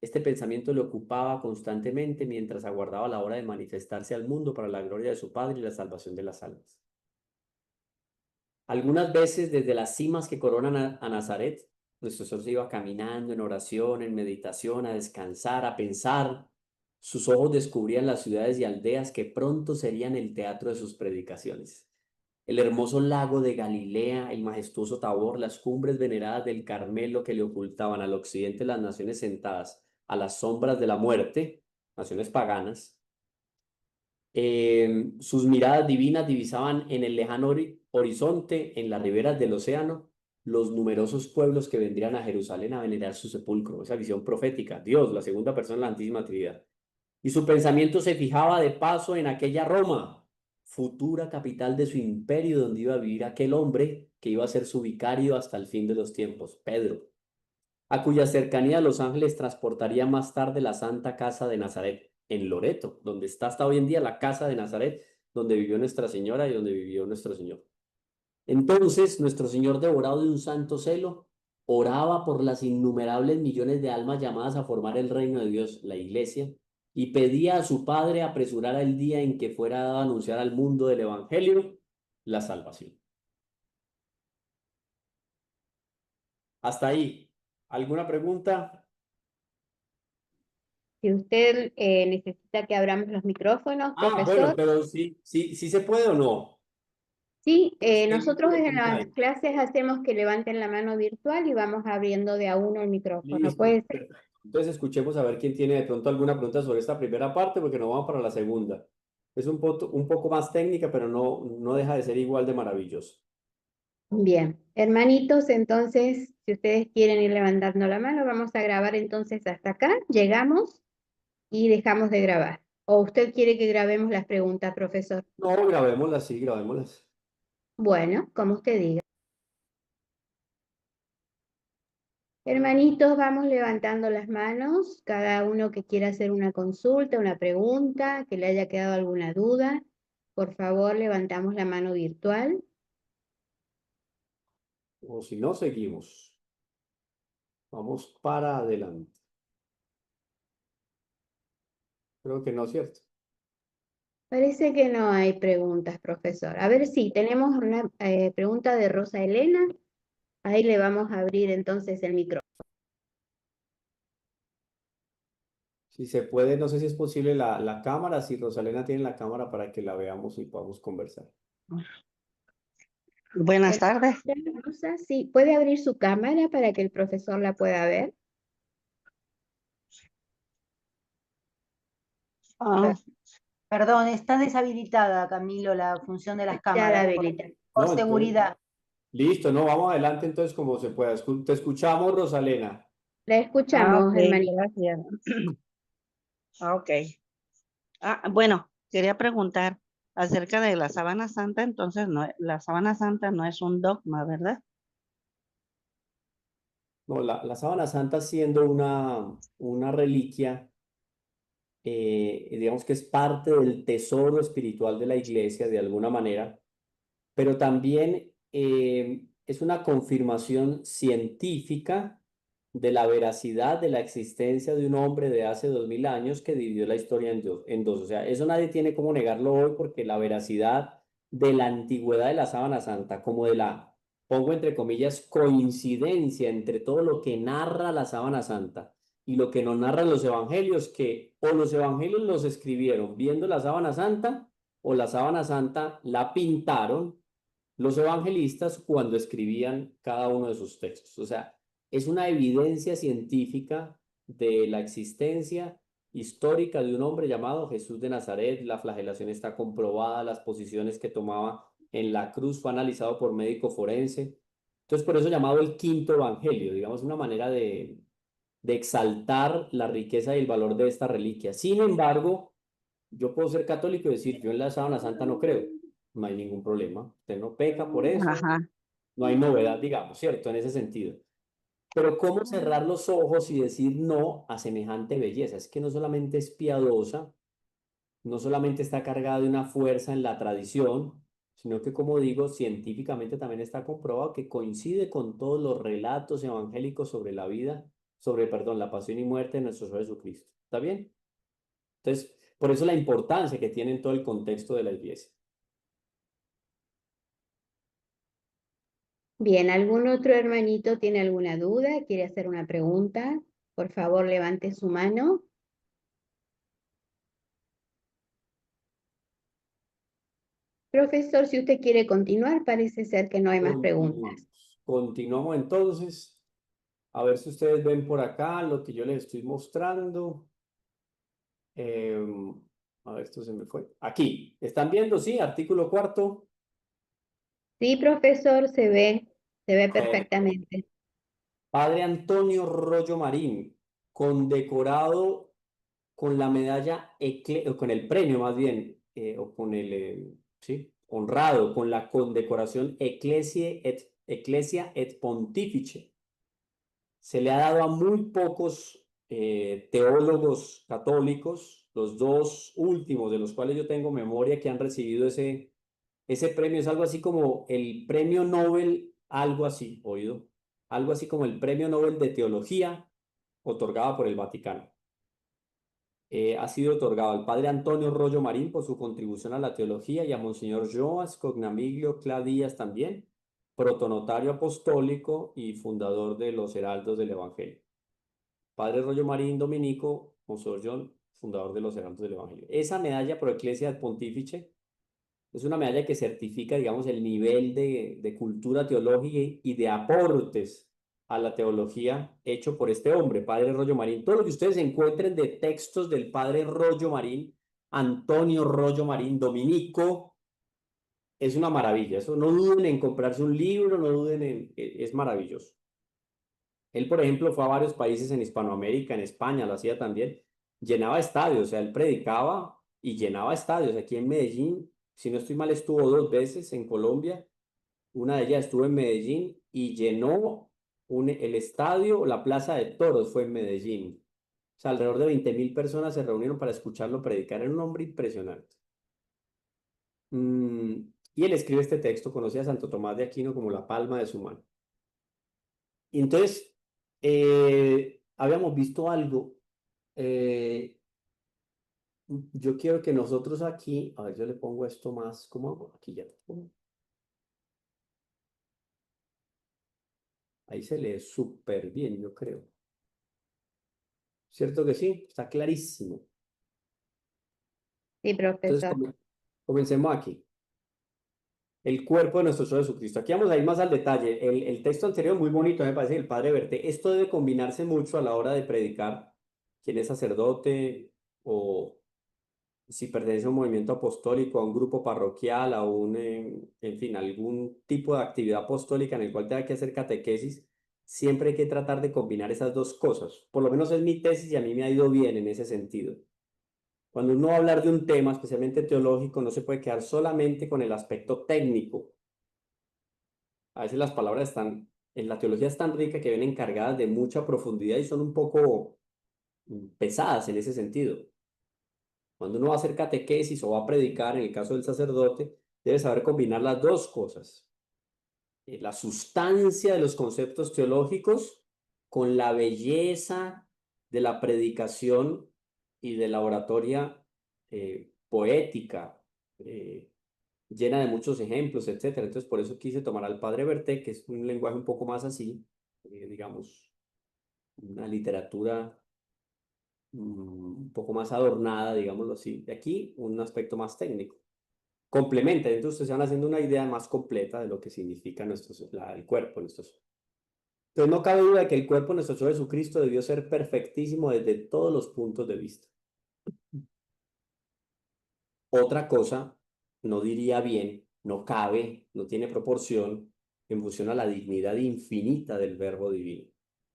[SPEAKER 1] Este pensamiento le ocupaba constantemente mientras aguardaba la hora de manifestarse al mundo para la gloria de su Padre y la salvación de las almas. Algunas veces desde las cimas que coronan a Nazaret, nuestro Señor se iba caminando en oración, en meditación, a descansar, a pensar. Sus ojos descubrían las ciudades y aldeas que pronto serían el teatro de sus predicaciones. El hermoso lago de Galilea, el majestuoso Tabor, las cumbres veneradas del Carmelo que le ocultaban al occidente las naciones sentadas a las sombras de la muerte, naciones paganas. Sus miradas divinas divisaban en el lejano horizonte, en las riberas del océano, los numerosos pueblos que vendrían a Jerusalén a venerar su sepulcro, esa visión profética, Dios, la segunda persona de la Santísima Trinidad. Y su pensamiento se fijaba de paso en aquella Roma, futura capital de su imperio, donde iba a vivir aquel hombre que iba a ser su vicario hasta el fin de los tiempos, Pedro, a cuya cercanía los ángeles transportarían más tarde la santa casa de Nazaret, en Loreto, donde está hasta hoy en día la casa de Nazaret, donde vivió Nuestra Señora y donde vivió nuestro Señor. Entonces, nuestro Señor, devorado de un santo celo, oraba por las innumerables millones de almas llamadas a formar el reino de Dios, la Iglesia, y pedía a su Padre apresurar el día en que fuera dado a anunciar al mundo del Evangelio la salvación. Hasta ahí. ¿Alguna pregunta?
[SPEAKER 2] Si usted necesita que abramos los micrófonos,
[SPEAKER 1] Bueno,
[SPEAKER 2] profesor.
[SPEAKER 1] pero sí se puede o no.
[SPEAKER 2] Sí,
[SPEAKER 1] Usted
[SPEAKER 2] nosotros en
[SPEAKER 1] me
[SPEAKER 2] las
[SPEAKER 1] trae.
[SPEAKER 2] clases hacemos que levanten la mano virtual y vamos abriendo de a uno el micrófono.
[SPEAKER 1] Listo,
[SPEAKER 2] Puede ser.
[SPEAKER 1] perfecto. Entonces escuchemos a ver quién tiene de pronto alguna pregunta sobre esta primera parte, porque nos vamos para la segunda. Es un poco más técnica, pero no deja de ser igual de maravilloso.
[SPEAKER 2] Bien, hermanitos, entonces, si ustedes quieren ir levantando la mano, vamos a grabar entonces hasta acá. Llegamos y dejamos de grabar. ¿O usted quiere que grabemos las preguntas, profesor?
[SPEAKER 1] No, grabémoslas, sí, grabémoslas.
[SPEAKER 2] Bueno, como usted diga. Hermanitos, vamos levantando las manos, cada uno que quiera hacer una consulta, una pregunta, que le haya quedado alguna duda, por favor, levantamos la mano virtual.
[SPEAKER 1] O si no, seguimos. Vamos para adelante. Creo que no es cierto.
[SPEAKER 2] Parece que no hay preguntas, profesor. A ver si tenemos una pregunta de Rosa Elena. Ahí le vamos a abrir entonces el micrófono.
[SPEAKER 1] Si se puede, no sé si es posible la cámara, si Rosalena tiene la cámara para que la veamos y podamos conversar.
[SPEAKER 3] Buenas tardes.
[SPEAKER 2] Rosa, sí, ¿puede abrir su cámara para que el profesor la pueda ver?
[SPEAKER 3] Ah,
[SPEAKER 4] Perdón, está deshabilitada, Camilo, la función de las
[SPEAKER 2] Ya la
[SPEAKER 4] cámaras
[SPEAKER 2] habilita.
[SPEAKER 4] por
[SPEAKER 1] No, entonces,
[SPEAKER 4] seguridad.
[SPEAKER 1] listo, no, vamos adelante entonces como se pueda. Te escuchamos, Rosalena.
[SPEAKER 2] La escuchamos,
[SPEAKER 3] ok,
[SPEAKER 2] hermanito.
[SPEAKER 3] gracias. Ok. Bueno, quería preguntar acerca de la sábana santa, entonces no, la sábana santa no es un dogma, ¿verdad?
[SPEAKER 1] No, la sábana santa siendo una reliquia, digamos que es parte del tesoro espiritual de la iglesia de alguna manera, pero también es una confirmación científica de la veracidad de la existencia de un hombre de hace 2000 años que dividió la historia en dos. O sea, eso nadie tiene cómo negarlo hoy porque la veracidad de la antigüedad de la sábana santa, como de la, pongo entre comillas, coincidencia entre todo lo que narra la sábana santa y lo que nos narran los evangelios, que o los evangelios los escribieron viendo la sábana santa o la sábana santa la pintaron los evangelistas cuando escribían cada uno de sus textos. O sea, es una evidencia científica de la existencia histórica de un hombre llamado Jesús de Nazaret. La flagelación está comprobada, las posiciones que tomaba en la cruz fue analizado por médico forense. Entonces, por eso llamado el quinto evangelio, digamos, una manera de exaltar la riqueza y el valor de esta reliquia. Sin embargo, yo puedo ser católico y decir, yo en la sábana santa no creo, no hay ningún problema. Usted no peca por eso,
[SPEAKER 3] Ajá.
[SPEAKER 1] no hay novedad, digamos, ¿cierto? En ese sentido. Pero ¿cómo cerrar los ojos y decir no a semejante belleza? Es que no solamente es piadosa, no solamente está cargada de una fuerza en la tradición, sino que, como digo, científicamente también está comprobado que coincide con todos los relatos evangélicos sobre la vida, sobre, perdón, la pasión y muerte de nuestro Señor Jesucristo. ¿Está bien? Entonces, por eso la importancia que tiene en todo el contexto de la iglesia.
[SPEAKER 2] Bien, ¿algún otro hermanito tiene alguna duda? ¿Quiere hacer una pregunta? Por favor, levante su mano. Profesor, si usted quiere continuar, parece ser que no hay más preguntas.
[SPEAKER 1] Continuamos entonces. A ver si ustedes ven por acá lo que yo les estoy mostrando. A ver, esto se me fue. Aquí, ¿están viendo? Sí, artículo cuarto.
[SPEAKER 2] Sí, profesor, se ve
[SPEAKER 1] Eh,
[SPEAKER 2] perfectamente.
[SPEAKER 1] Padre Antonio Rollo Marín, condecorado con la medalla, o con el premio más bien, o con el, sí, honrado con la condecoración Ecclesia et Pontifice. Se le ha dado a muy pocos teólogos católicos, los dos últimos de los cuales yo tengo memoria que han recibido ese premio. Es algo así como el premio Nobel, algo así, oído, algo así como el premio Nobel de Teología otorgado por el Vaticano. Ha sido otorgado al padre Antonio Rollo Marín por su contribución a la teología y a Monseñor Joas Cognamiglio Cladías también, protonotario apostólico y fundador de los Heraldos del Evangelio. Padre Rollo Marín Dominico, Monseñor John, fundador de los Heraldos del Evangelio. Esa medalla Pro Ecclesia Pontifice es una medalla que certifica, digamos, el nivel de cultura teológica y de aportes a la teología hecho por este hombre, Padre Rollo Marín. Todo lo que ustedes encuentren de textos del Padre Rollo Marín, Antonio Rollo Marín Dominico, es una maravilla. Eso no duden en comprarse un libro, no duden en, es maravilloso. Él, por ejemplo, fue a varios países en Hispanoamérica, en España, lo hacía también. Llenaba estadios, o sea, él predicaba y llenaba estadios. Aquí en Medellín, si no estoy mal, estuvo dos veces en Colombia. Una de ellas estuvo en Medellín y llenó el estadio, la Plaza de Toros fue en Medellín. O sea, alrededor de 20.000 personas se reunieron para escucharlo predicar. Era un hombre impresionante. Y él escribe este texto, conocía a Santo Tomás de Aquino como la palma de su mano. Y entonces, habíamos visto algo. Yo quiero que nosotros aquí, a ver, yo le pongo esto más, ¿cómo hago? Aquí ya. Ahí se lee súper bien, yo creo. ¿Cierto que sí? Está clarísimo.
[SPEAKER 2] Sí,
[SPEAKER 1] Entonces,
[SPEAKER 2] profesor.
[SPEAKER 1] comencemos aquí. El cuerpo de nuestro Señor Jesucristo. Aquí vamos a ir más al detalle. El texto anterior, muy bonito, me parece, el Padre Berté. Esto debe combinarse mucho a la hora de predicar. Quien es sacerdote o si pertenece a un movimiento apostólico, a un grupo parroquial, a un, en fin, algún tipo de actividad apostólica en el cual tenga que hacer catequesis, siempre hay que tratar de combinar esas dos cosas. Por lo menos es mi tesis y a mí me ha ido bien en ese sentido. Cuando uno va a hablar de un tema, especialmente teológico, no se puede quedar solamente con el aspecto técnico. A veces las palabras están, en la teología es tan rica que vienen cargadas de mucha profundidad y son un poco pesadas en ese sentido. Cuando uno va a hacer catequesis o va a predicar, en el caso del sacerdote, debe saber combinar las dos cosas. La sustancia de los conceptos teológicos con la belleza de la predicación y de la oratoria poética, llena de muchos ejemplos, etcétera. Entonces, por eso quise tomar al Padre Berté, que es un lenguaje un poco más así, digamos, una literatura un poco más adornada, digámoslo así. De aquí, un aspecto más técnico. Complementa, entonces ustedes se van haciendo una idea más completa de lo que significa el cuerpo. Entonces, no cabe duda de que el cuerpo de nuestro Señor Jesucristo debió ser perfectísimo desde todos los puntos de vista. Otra cosa, no diría bien, no cabe, no tiene proporción en función a la dignidad infinita del Verbo divino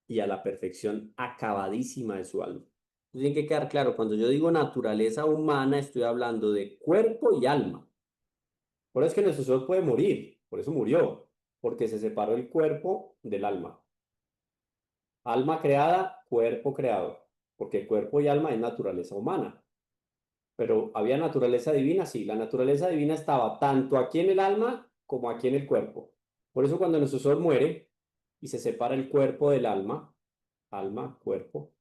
[SPEAKER 1] y a la perfección acabadísima de su alma. Tiene que quedar claro, cuando yo digo naturaleza humana, estoy hablando de cuerpo y alma. Por eso es que nuestro Señor puede morir, por eso murió, porque se separó el cuerpo del alma. Alma creada, cuerpo creado, porque cuerpo y alma es naturaleza humana. Pero había naturaleza divina, sí, la naturaleza divina estaba tanto aquí en el alma como aquí en el cuerpo. Por eso cuando nuestro Señor muere y se separa el cuerpo del alma, alma, cuerpo,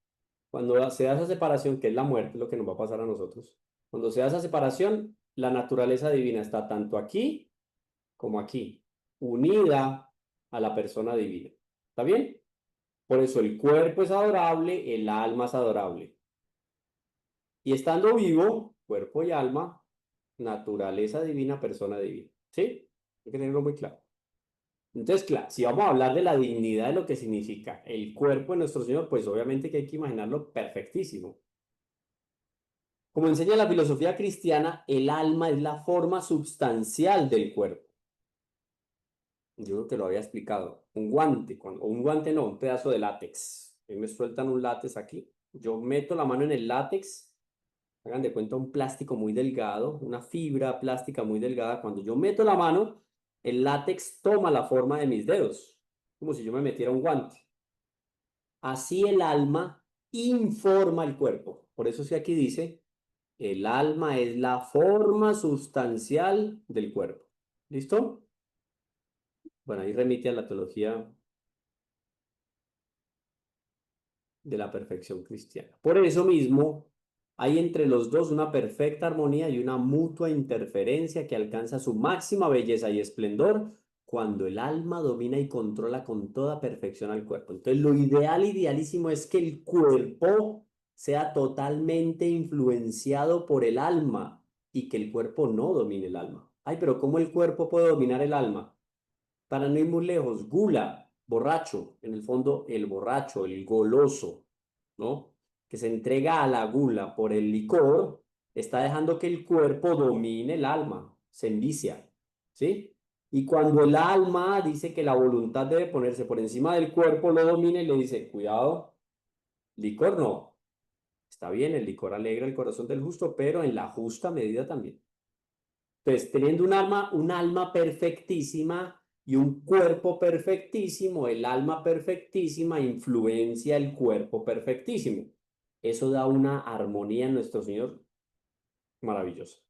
[SPEAKER 1] cuando se da esa separación, que es la muerte, lo que nos va a pasar a nosotros, cuando se da esa separación, la naturaleza divina está tanto aquí como aquí, unida a la persona divina. ¿Está bien? Por eso el cuerpo es adorable, el alma es adorable. Y estando vivo, cuerpo y alma, naturaleza divina, persona divina. ¿Sí? Hay que tenerlo muy claro. Entonces, claro, si vamos a hablar de la dignidad de lo que significa el cuerpo de nuestro Señor, pues obviamente que hay que imaginarlo perfectísimo. Como enseña la filosofía cristiana, el alma es la forma substancial del cuerpo. Yo creo que lo había explicado. Un guante, o un guante no, un pedazo de látex. Me sueltan un látex aquí. Yo meto la mano en el látex. Hagan de cuenta un plástico muy delgado, una fibra plástica muy delgada. Cuando yo meto la mano, el látex toma la forma de mis dedos, como si yo me metiera un guante. Así el alma informa el cuerpo. Por eso si aquí dice, el alma es la forma sustancial del cuerpo. ¿Listo? Bueno, ahí remite a la teología de la perfección cristiana. Por eso mismo, hay entre los dos una perfecta armonía y una mutua interferencia que alcanza su máxima belleza y esplendor cuando el alma domina y controla con toda perfección al cuerpo. Entonces, lo ideal, idealísimo es que el cuerpo sea totalmente influenciado por el alma y que el cuerpo no domine el alma. Ay, pero ¿cómo el cuerpo puede dominar el alma? Para no ir muy lejos, gula, borracho, en el fondo el borracho, el goloso, ¿no? Que se entrega a la gula por el licor, está dejando que el cuerpo domine el alma, se envicia, ¿sí? Y cuando el alma dice que la voluntad debe ponerse por encima del cuerpo, lo domina y le dice, cuidado, licor no. Está bien, el licor alegra el corazón del justo, pero en la justa medida también. Entonces, teniendo un alma perfectísima y un cuerpo perfectísimo, el alma perfectísima influencia el cuerpo perfectísimo. Eso da una armonía en nuestro Señor maravillosa.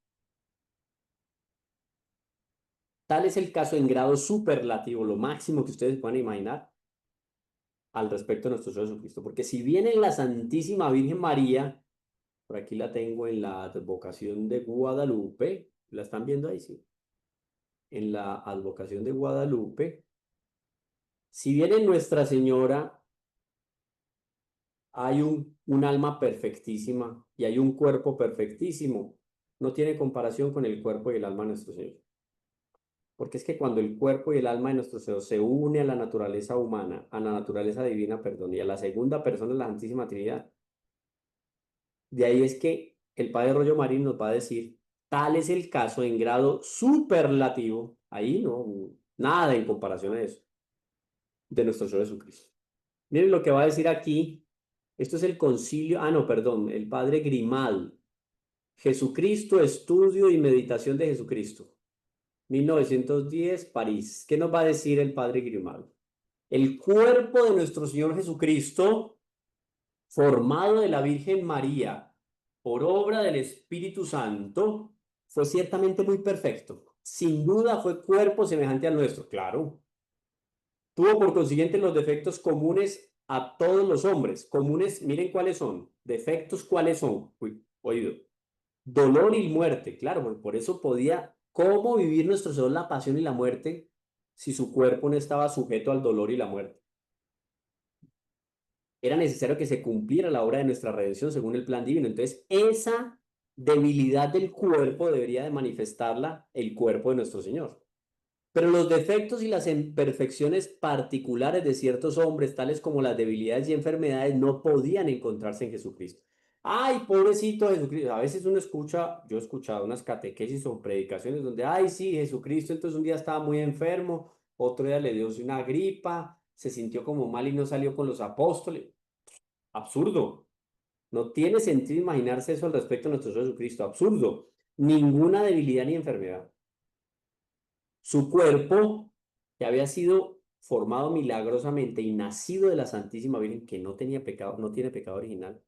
[SPEAKER 1] Tal es el caso en grado superlativo, lo máximo que ustedes puedan imaginar, al respecto de nuestro Señor Jesucristo. Porque si bien en la Santísima Virgen María, por aquí la tengo en la advocación de Guadalupe, ¿la están viendo ahí? Sí. En la advocación de Guadalupe, si bien en Nuestra Señora hay un alma perfectísima y hay un cuerpo perfectísimo, no tiene comparación con el cuerpo y el alma de nuestro Señor. Porque es que cuando el cuerpo y el alma de nuestro Señor se une a la naturaleza humana, a la naturaleza divina, perdón, y a la segunda persona de la Santísima Trinidad, de ahí es que el padre Rollo Marín nos va a decir, tal es el caso en grado superlativo, ahí no, nada en comparación a eso, de nuestro Señor Jesucristo. Miren lo que va a decir aquí, esto es el concilio, no, perdón, el padre Grimal, Jesucristo, estudio y meditación de Jesucristo. 1910, París. ¿Qué nos va a decir el padre Grimal? El cuerpo de nuestro Señor Jesucristo, formado de la Virgen María por obra del Espíritu Santo, fue ciertamente muy perfecto. Sin duda fue cuerpo semejante al nuestro, claro. Tuvo por consiguiente los defectos comunes a todos los hombres. Comunes, miren cuáles son. Defectos, ¿cuáles son? Oído. Dolor y muerte, claro, por eso podía, ¿cómo vivir nuestro Señor la pasión y la muerte si su cuerpo no estaba sujeto al dolor y la muerte? Era necesario que se cumpliera la obra de nuestra redención según el plan divino. Entonces, esa debilidad del cuerpo debería de manifestarla el cuerpo de nuestro Señor. Pero los defectos y las imperfecciones particulares de ciertos hombres, tales como las debilidades y enfermedades, no podían encontrarse en Jesucristo. Ay, pobrecito Jesucristo. A veces uno escucha, yo he escuchado unas catequesis o predicaciones donde, ay, sí, Jesucristo, entonces un día estaba muy enfermo, otro día le dio una gripa, se sintió como mal y no salió con los apóstoles. Absurdo. No tiene sentido imaginarse eso al respecto de nuestro Señor Jesucristo. Absurdo. Ninguna debilidad ni enfermedad. Su cuerpo, que había sido formado milagrosamente y nacido de la Santísima Virgen, que no tenía pecado, no tiene pecado original,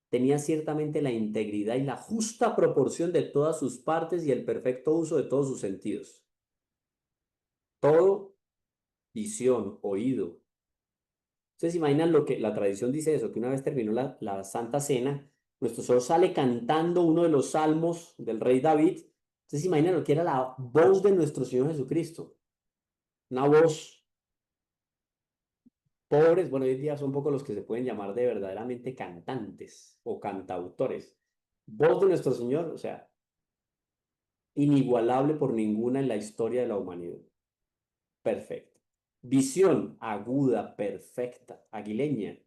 [SPEAKER 1] tenía ciertamente la integridad y la justa proporción de todas sus partes y el perfecto uso de todos sus sentidos. Todo, visión, oído. Ustedes imaginan lo que la tradición dice eso, que una vez terminó la Santa Cena, nuestro Señor sale cantando uno de los salmos del rey David. Ustedes imaginan lo que era la voz de nuestro Señor Jesucristo. Una voz pobres, bueno, hoy en día son pocos los que se pueden llamar de verdaderamente cantantes o cantautores. Voz de nuestro Señor, o sea, inigualable por ninguna en la historia de la humanidad. Perfecto. Visión aguda, perfecta, aguileña.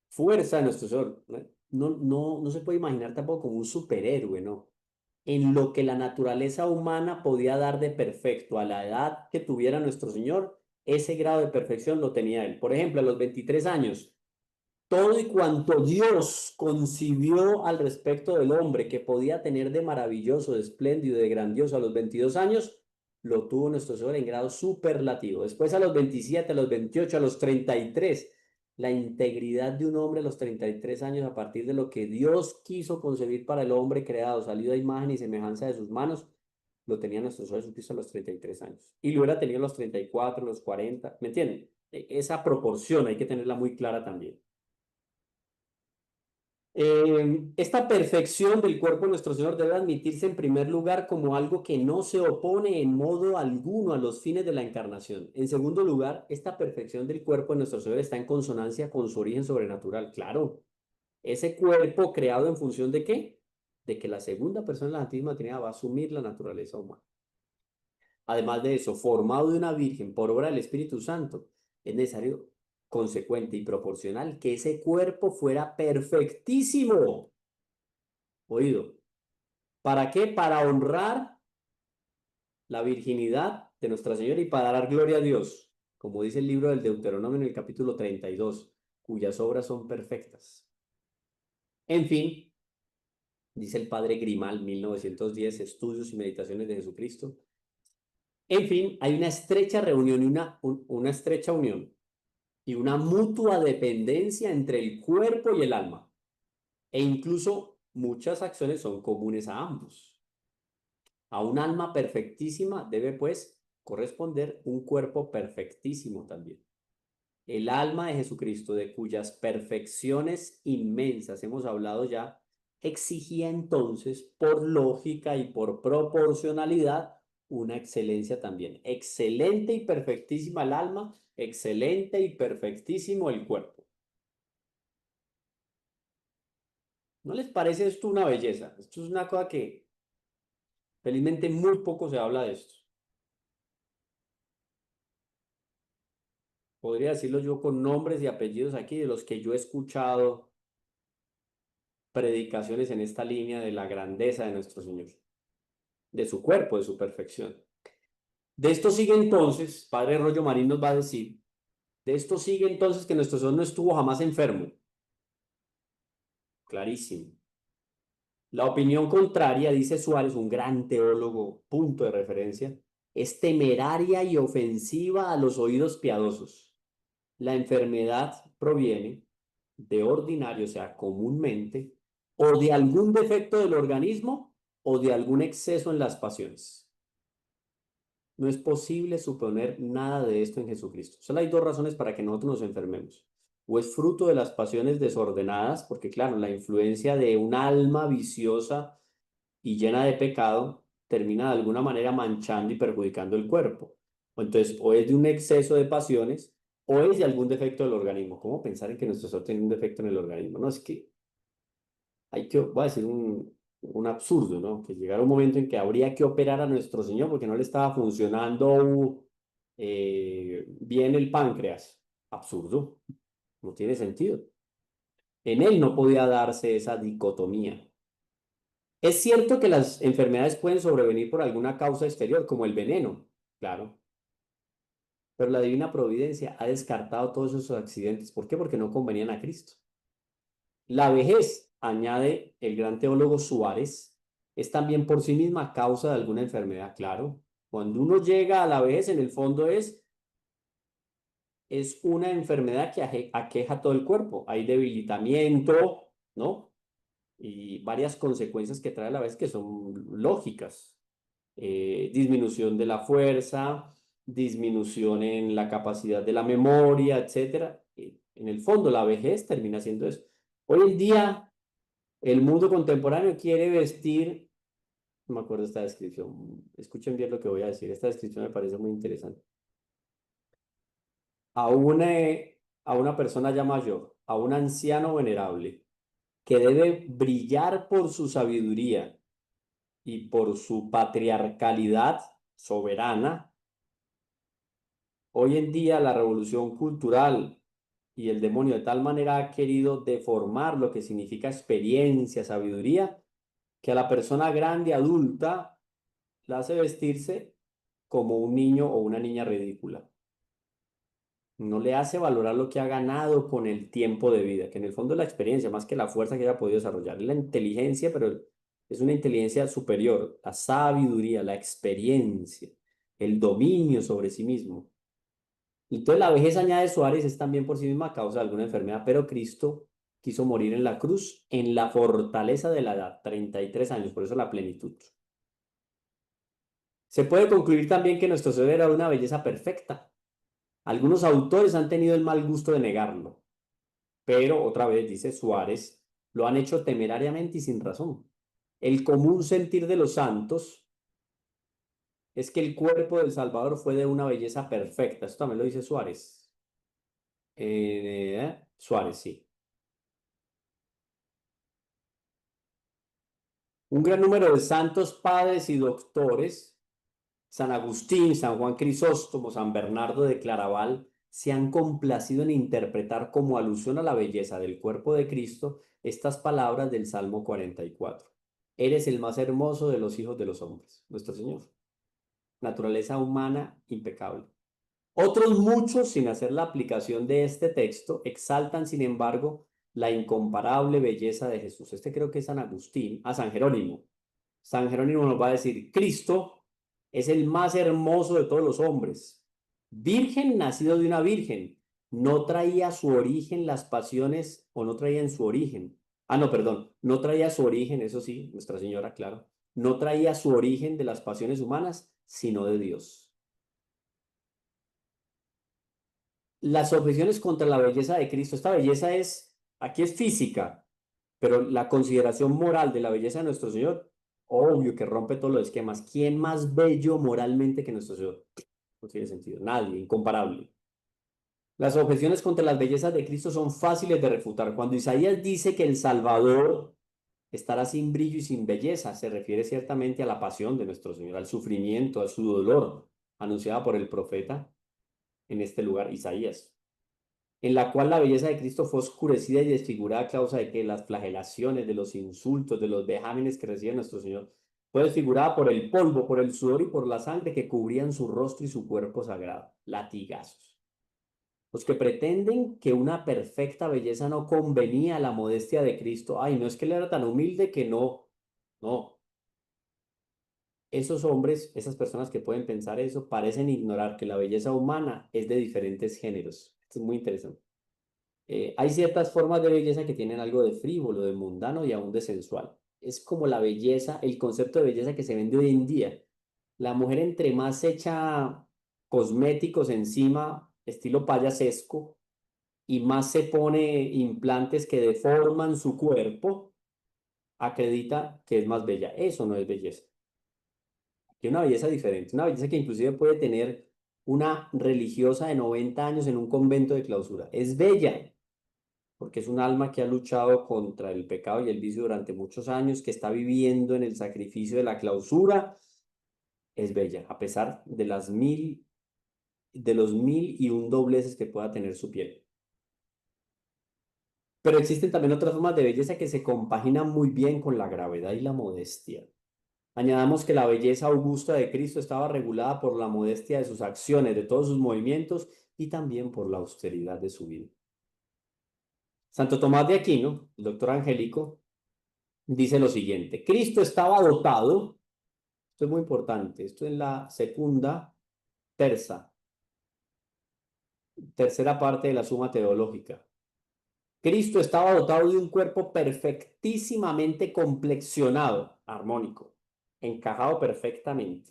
[SPEAKER 1] Fuerza de nuestro Señor. No se puede imaginar tampoco como un superhéroe, ¿no? En lo que la naturaleza humana podía dar de perfecto a la edad que tuviera nuestro Señor, ese grado de perfección lo tenía él. Por ejemplo, a los 23 años, todo y cuanto Dios concibió al respecto del hombre que podía tener de maravilloso, de espléndido, de grandioso a los 22 años, lo tuvo nuestro Señor en grado superlativo. Después a los 27, a los 28, a los 33, la integridad de un hombre a los 33 años a partir de lo que Dios quiso concebir para el hombre creado, salido a imagen y semejanza de sus manos, lo tenía nuestro Señor Jesucristo a los 33 años. Y lo hubiera tenido a los 34, a los 40, ¿me entienden? Esa proporción hay que tenerla muy clara también. Esta perfección del cuerpo de nuestro Señor debe admitirse en primer lugar como algo que no se opone en modo alguno a los fines de la encarnación. En segundo lugar, esta perfección del cuerpo de nuestro Señor está en consonancia con su origen sobrenatural. Claro, ese cuerpo creado en función de ¿qué? De que la segunda persona de la Santísima Trinidad va a asumir la naturaleza humana. Además de eso, formado de una virgen por obra del Espíritu Santo, es necesario, consecuente y proporcional, que ese cuerpo fuera perfectísimo. Oído. ¿Para qué? Para honrar la virginidad de Nuestra Señora y para dar gloria a Dios, como dice el libro del Deuteronomio en el capítulo 32, cuyas obras son perfectas. En fin, dice el padre Grimal, 1910, Estudios y Meditaciones de Jesucristo. En fin, hay una estrecha reunión y una estrecha unión y una mutua dependencia entre el cuerpo y el alma. E incluso muchas acciones son comunes a ambos. A un alma perfectísima debe pues corresponder un cuerpo perfectísimo también. El alma de Jesucristo, de cuyas perfecciones inmensas hemos hablado ya, exigía entonces, por lógica y por proporcionalidad, una excelencia también. Excelente y perfectísima el alma, excelente y perfectísimo el cuerpo. ¿No les parece esto una belleza? Esto es una cosa que felizmente muy poco se habla de esto. Podría decirlo yo con nombres y apellidos aquí de los que yo he escuchado predicaciones en esta línea de la grandeza de nuestro Señor, de su cuerpo, de su perfección. De esto sigue entonces, Padre Rollo Marín nos va a decir, de esto sigue entonces que nuestro Señor no estuvo jamás enfermo. Clarísimo. La opinión contraria, dice Suárez, un gran teólogo, punto de referencia, es temeraria y ofensiva a los oídos piadosos. La enfermedad proviene de ordinario, o sea, comúnmente, o de algún defecto del organismo o de algún exceso en las pasiones. No es posible suponer nada de esto en Jesucristo. Solo hay dos razones para que nosotros nos enfermemos. O es fruto de las pasiones desordenadas, porque claro, la influencia de un alma viciosa y llena de pecado termina de alguna manera manchando y perjudicando el cuerpo. O entonces, o es de un exceso de pasiones, o es de algún defecto del organismo. ¿Cómo pensar en que nuestro Señor tiene un defecto en el organismo? No, es que hay que, voy a decir un absurdo, ¿no? Que llegara un momento en que habría que operar a nuestro Señor porque no le estaba funcionando bien el páncreas. Absurdo, no tiene sentido. En él no podía darse esa dicotomía. Es cierto que las enfermedades pueden sobrevenir por alguna causa exterior, como el veneno, claro, pero la divina providencia ha descartado todos esos accidentes. ¿Por qué? Porque no convenían a Cristo. La vejez, añade el gran teólogo Suárez, es también por sí misma causa de alguna enfermedad, claro. Cuando uno llega a la vejez, en el fondo es una enfermedad que aqueja todo el cuerpo. Hay debilitamiento, ¿no? Y varias consecuencias que trae la vejez que son lógicas. Disminución de la fuerza, disminución en la capacidad de la memoria, etcétera. En el fondo, la vejez termina siendo eso. Hoy en día, el mundo contemporáneo quiere vestir, no me acuerdo esta descripción, escuchen bien lo que voy a decir, esta descripción me parece muy interesante. A una persona ya mayor, a un anciano venerable, que debe brillar por su sabiduría y por su patriarcalidad soberana. Hoy en día la revolución cultural y el demonio de tal manera ha querido deformar lo que significa experiencia, sabiduría, que a la persona grande, adulta, la hace vestirse como un niño o una niña ridícula. No le hace valorar lo que ha ganado con el tiempo de vida, que en el fondo es la experiencia, más que la fuerza que haya podido desarrollar. Es la inteligencia, pero es una inteligencia superior, la sabiduría, la experiencia, el dominio sobre sí mismo. Entonces la vejez, añade Suárez, es también por sí misma causa de alguna enfermedad, pero Cristo quiso morir en la cruz en la fortaleza de la edad, 33 años, por eso la plenitud. Se puede concluir también que nuestro Señor era una belleza perfecta. Algunos autores han tenido el mal gusto de negarlo, pero otra vez, dice Suárez, lo han hecho temerariamente y sin razón. El común sentir de los santos es que el cuerpo del Salvador fue de una belleza perfecta. Esto también lo dice Suárez. Suárez, sí. Un gran número de santos padres y doctores, San Agustín, San Juan Crisóstomo, San Bernardo de Claraval, se han complacido en interpretar como alusión a la belleza del cuerpo de Cristo estas palabras del Salmo 44. Eres el más hermoso de los hijos de los hombres, nuestro Señor. Naturaleza humana impecable. Otros muchos, sin hacer la aplicación de este texto, exaltan, sin embargo, la incomparable belleza de Jesús. Este creo que es San Agustín, San Jerónimo. San Jerónimo nos va a decir, Cristo es el más hermoso de todos los hombres. Virgen, nacido de una virgen. No traía su origen las pasiones, o no traía en su origen. No, perdón, no traía su origen, eso sí, Nuestra Señora, claro. No traía su origen de las pasiones humanas, sino de Dios. Las objeciones contra la belleza de Cristo, esta belleza aquí es física, pero la consideración moral de la belleza de nuestro Señor, obvio que rompe todos los esquemas. ¿Quién más bello moralmente que nuestro Señor? No tiene sentido, nadie, incomparable. Las objeciones contra las bellezas de Cristo son fáciles de refutar. Cuando Isaías dice que el Salvador estará sin brillo y sin belleza, se refiere ciertamente a la pasión de nuestro Señor, al sufrimiento, a su dolor, anunciada por el profeta en este lugar, Isaías, en la cual la belleza de Cristo fue oscurecida y desfigurada a causa de que las flagelaciones, de los insultos, de los vejámenes que recibe nuestro Señor, fue desfigurada por el polvo, por el sudor y por la sangre que cubrían su rostro y su cuerpo sagrado, latigazos. Los que pretenden que una perfecta belleza no convenía a la modestia de Cristo, ay, no es que él era tan humilde que no, no. Esos hombres, esas personas que pueden pensar eso, parecen ignorar que la belleza humana es de diferentes géneros. Esto es muy interesante. Hay ciertas formas de belleza que tienen algo de frívolo, de mundano y aún de sensual. Es como la belleza, el concepto de belleza que se vende hoy en día. La mujer entre más se echa cosméticos encima, estilo payasesco, y más se pone implantes que deforman su cuerpo, acredita que es más bella. Eso no es belleza. Tiene una belleza diferente, una belleza que inclusive puede tener una religiosa de 90 años en un convento de clausura. Es bella, porque es un alma que ha luchado contra el pecado y el vicio durante muchos años, que está viviendo en el sacrificio de la clausura. Es bella, a pesar de los 1000 y un dobleces que pueda tener su piel. Pero existen también otras formas de belleza que se compaginan muy bien con la gravedad y la modestia. Añadamos que la belleza augusta de Cristo estaba regulada por la modestia de sus acciones, de todos sus movimientos y también por la austeridad de su vida. Santo Tomás de Aquino, el doctor Angélico, dice lo siguiente: Cristo estaba dotado, esto es muy importante, esto es la segunda, tercera parte de la Suma Teológica. Cristo estaba dotado de un cuerpo perfectísimamente complexionado, armónico, encajado perfectamente,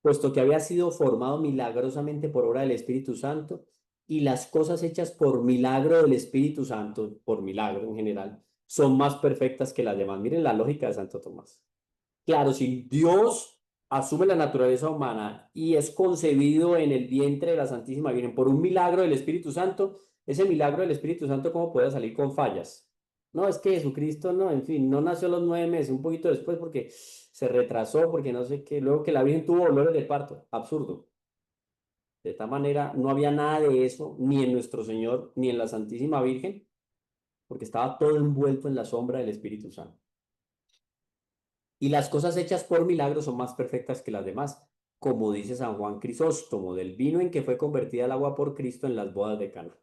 [SPEAKER 1] puesto que había sido formado milagrosamente por obra del Espíritu Santo, y las cosas hechas por milagro del Espíritu Santo, por milagro en general, son más perfectas que las demás. Miren la lógica de Santo Tomás. Claro, si Dios asume la naturaleza humana y es concebido en el vientre de la Santísima Virgen por un milagro del Espíritu Santo, ese milagro del Espíritu Santo, ¿cómo puede salir con fallas? No, es que Jesucristo no, en fin, no nació a los 9 meses, un poquito después porque se retrasó, porque no sé qué, luego que la Virgen tuvo dolores de parto, absurdo. De esta manera, no había nada de eso, ni en nuestro Señor, ni en la Santísima Virgen, porque estaba todo envuelto en la sombra del Espíritu Santo. Y las cosas hechas por milagro son más perfectas que las demás, como dice San Juan Crisóstomo, del vino en que fue convertida el agua por Cristo en las bodas de Cana.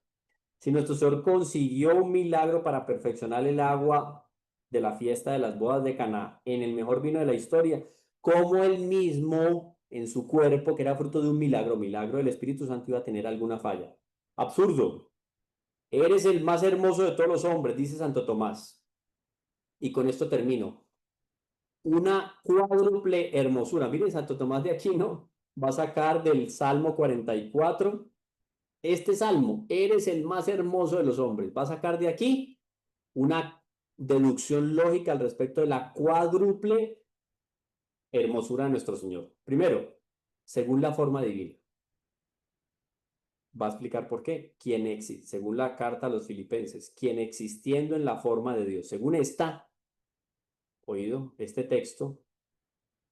[SPEAKER 1] Si nuestro Señor consiguió un milagro para perfeccionar el agua de la fiesta de las bodas de Caná en el mejor vino de la historia, como él mismo en su cuerpo, que era fruto de un milagro del Espíritu Santo, iba a tener alguna falla? Absurdo. Eres el más hermoso de todos los hombres, dice Santo Tomás. Y con esto termino. Una cuádruple hermosura. Miren, Santo Tomás de Aquino va a sacar del Salmo 44 este salmo: eres el más hermoso de los hombres. Va a sacar de aquí una deducción lógica al respecto de la cuádruple hermosura de nuestro Señor. Primero, según la forma divina. Va a explicar por qué. Quien existe, según la carta a los Filipenses, quien existiendo en la forma de Dios, según está, oído, este texto,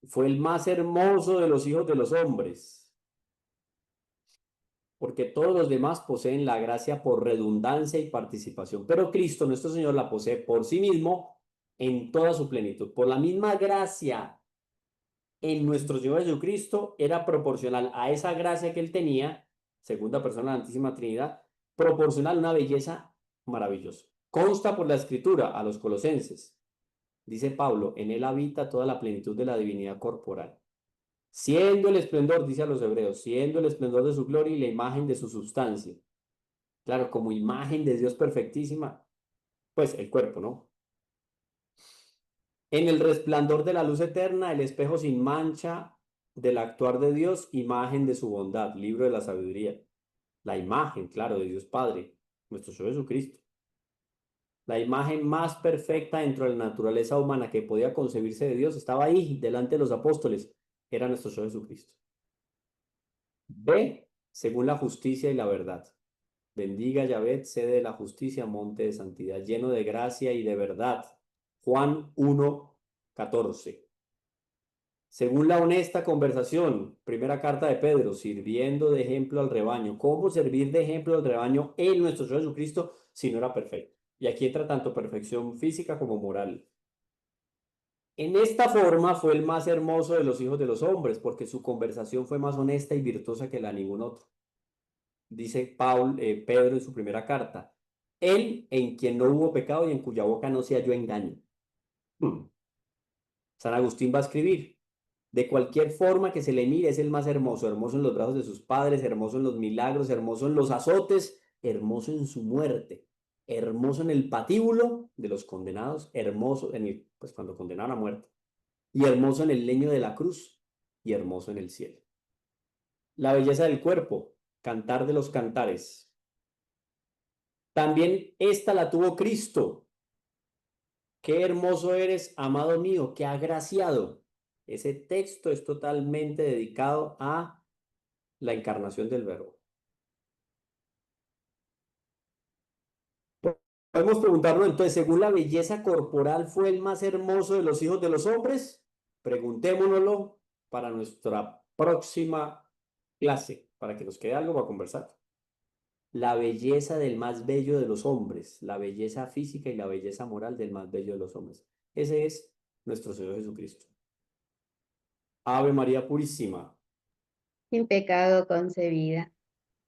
[SPEAKER 1] fue el más hermoso de los hijos de los hombres, porque todos los demás poseen la gracia por redundancia y participación, pero Cristo, nuestro Señor, la posee por sí mismo en toda su plenitud. Por la misma gracia en nuestro Señor Jesucristo era proporcional a esa gracia que él tenía, segunda persona de la Santísima Trinidad, proporcional una belleza maravillosa. Consta por la Escritura a los Colosenses, dice Pablo, en él habita toda la plenitud de la divinidad corporal, siendo el esplendor, dice a los hebreos, siendo el esplendor de su gloria y la imagen de su sustancia. Claro, como imagen de Dios perfectísima, pues el cuerpo, ¿no? En el resplandor de la luz eterna, el espejo sin mancha del actuar de Dios, imagen de su bondad, libro de la sabiduría. La imagen, claro, de Dios Padre, nuestro Señor Jesucristo. La imagen más perfecta dentro de la naturaleza humana que podía concebirse de Dios estaba ahí, delante de los apóstoles. Era nuestro Señor Jesucristo. B, según la justicia y la verdad. Bendiga Yahvé, sede de la justicia, monte de santidad, lleno de gracia y de verdad. Juan 1:14. Según la honesta conversación, primera carta de Pedro, sirviendo de ejemplo al rebaño. ¿Cómo servir de ejemplo al rebaño en nuestro Señor Jesucristo si no era perfecto? Y aquí entra tanto perfección física como moral. En esta forma fue el más hermoso de los hijos de los hombres, porque su conversación fue más honesta y virtuosa que la de ningún otro. Dice Pedro en su primera carta. Él en quien no hubo pecado y en cuya boca no se halló engaño. San Agustín va a escribir. De cualquier forma que se le mire, es el más hermoso, hermoso en los brazos de sus padres, hermoso en los milagros, hermoso en los azotes, hermoso en su muerte, hermoso en el patíbulo de los condenados, hermoso en el, pues cuando condenaron a muerte, y hermoso en el leño de la cruz, y hermoso en el cielo. La belleza del cuerpo, cantar de los cantares. También esta la tuvo Cristo. Qué hermoso eres, amado mío, qué agraciado. Ese texto es totalmente dedicado a la encarnación del Verbo. Podemos preguntarnos entonces, según la belleza corporal, ¿fue el más hermoso de los hijos de los hombres? Preguntémonoslo para nuestra próxima clase, para que nos quede algo para conversar. La belleza del más bello de los hombres, la belleza física y la belleza moral del más bello de los hombres. Ese es nuestro Señor Jesucristo. Ave María Purísima.
[SPEAKER 2] Sin pecado concebida.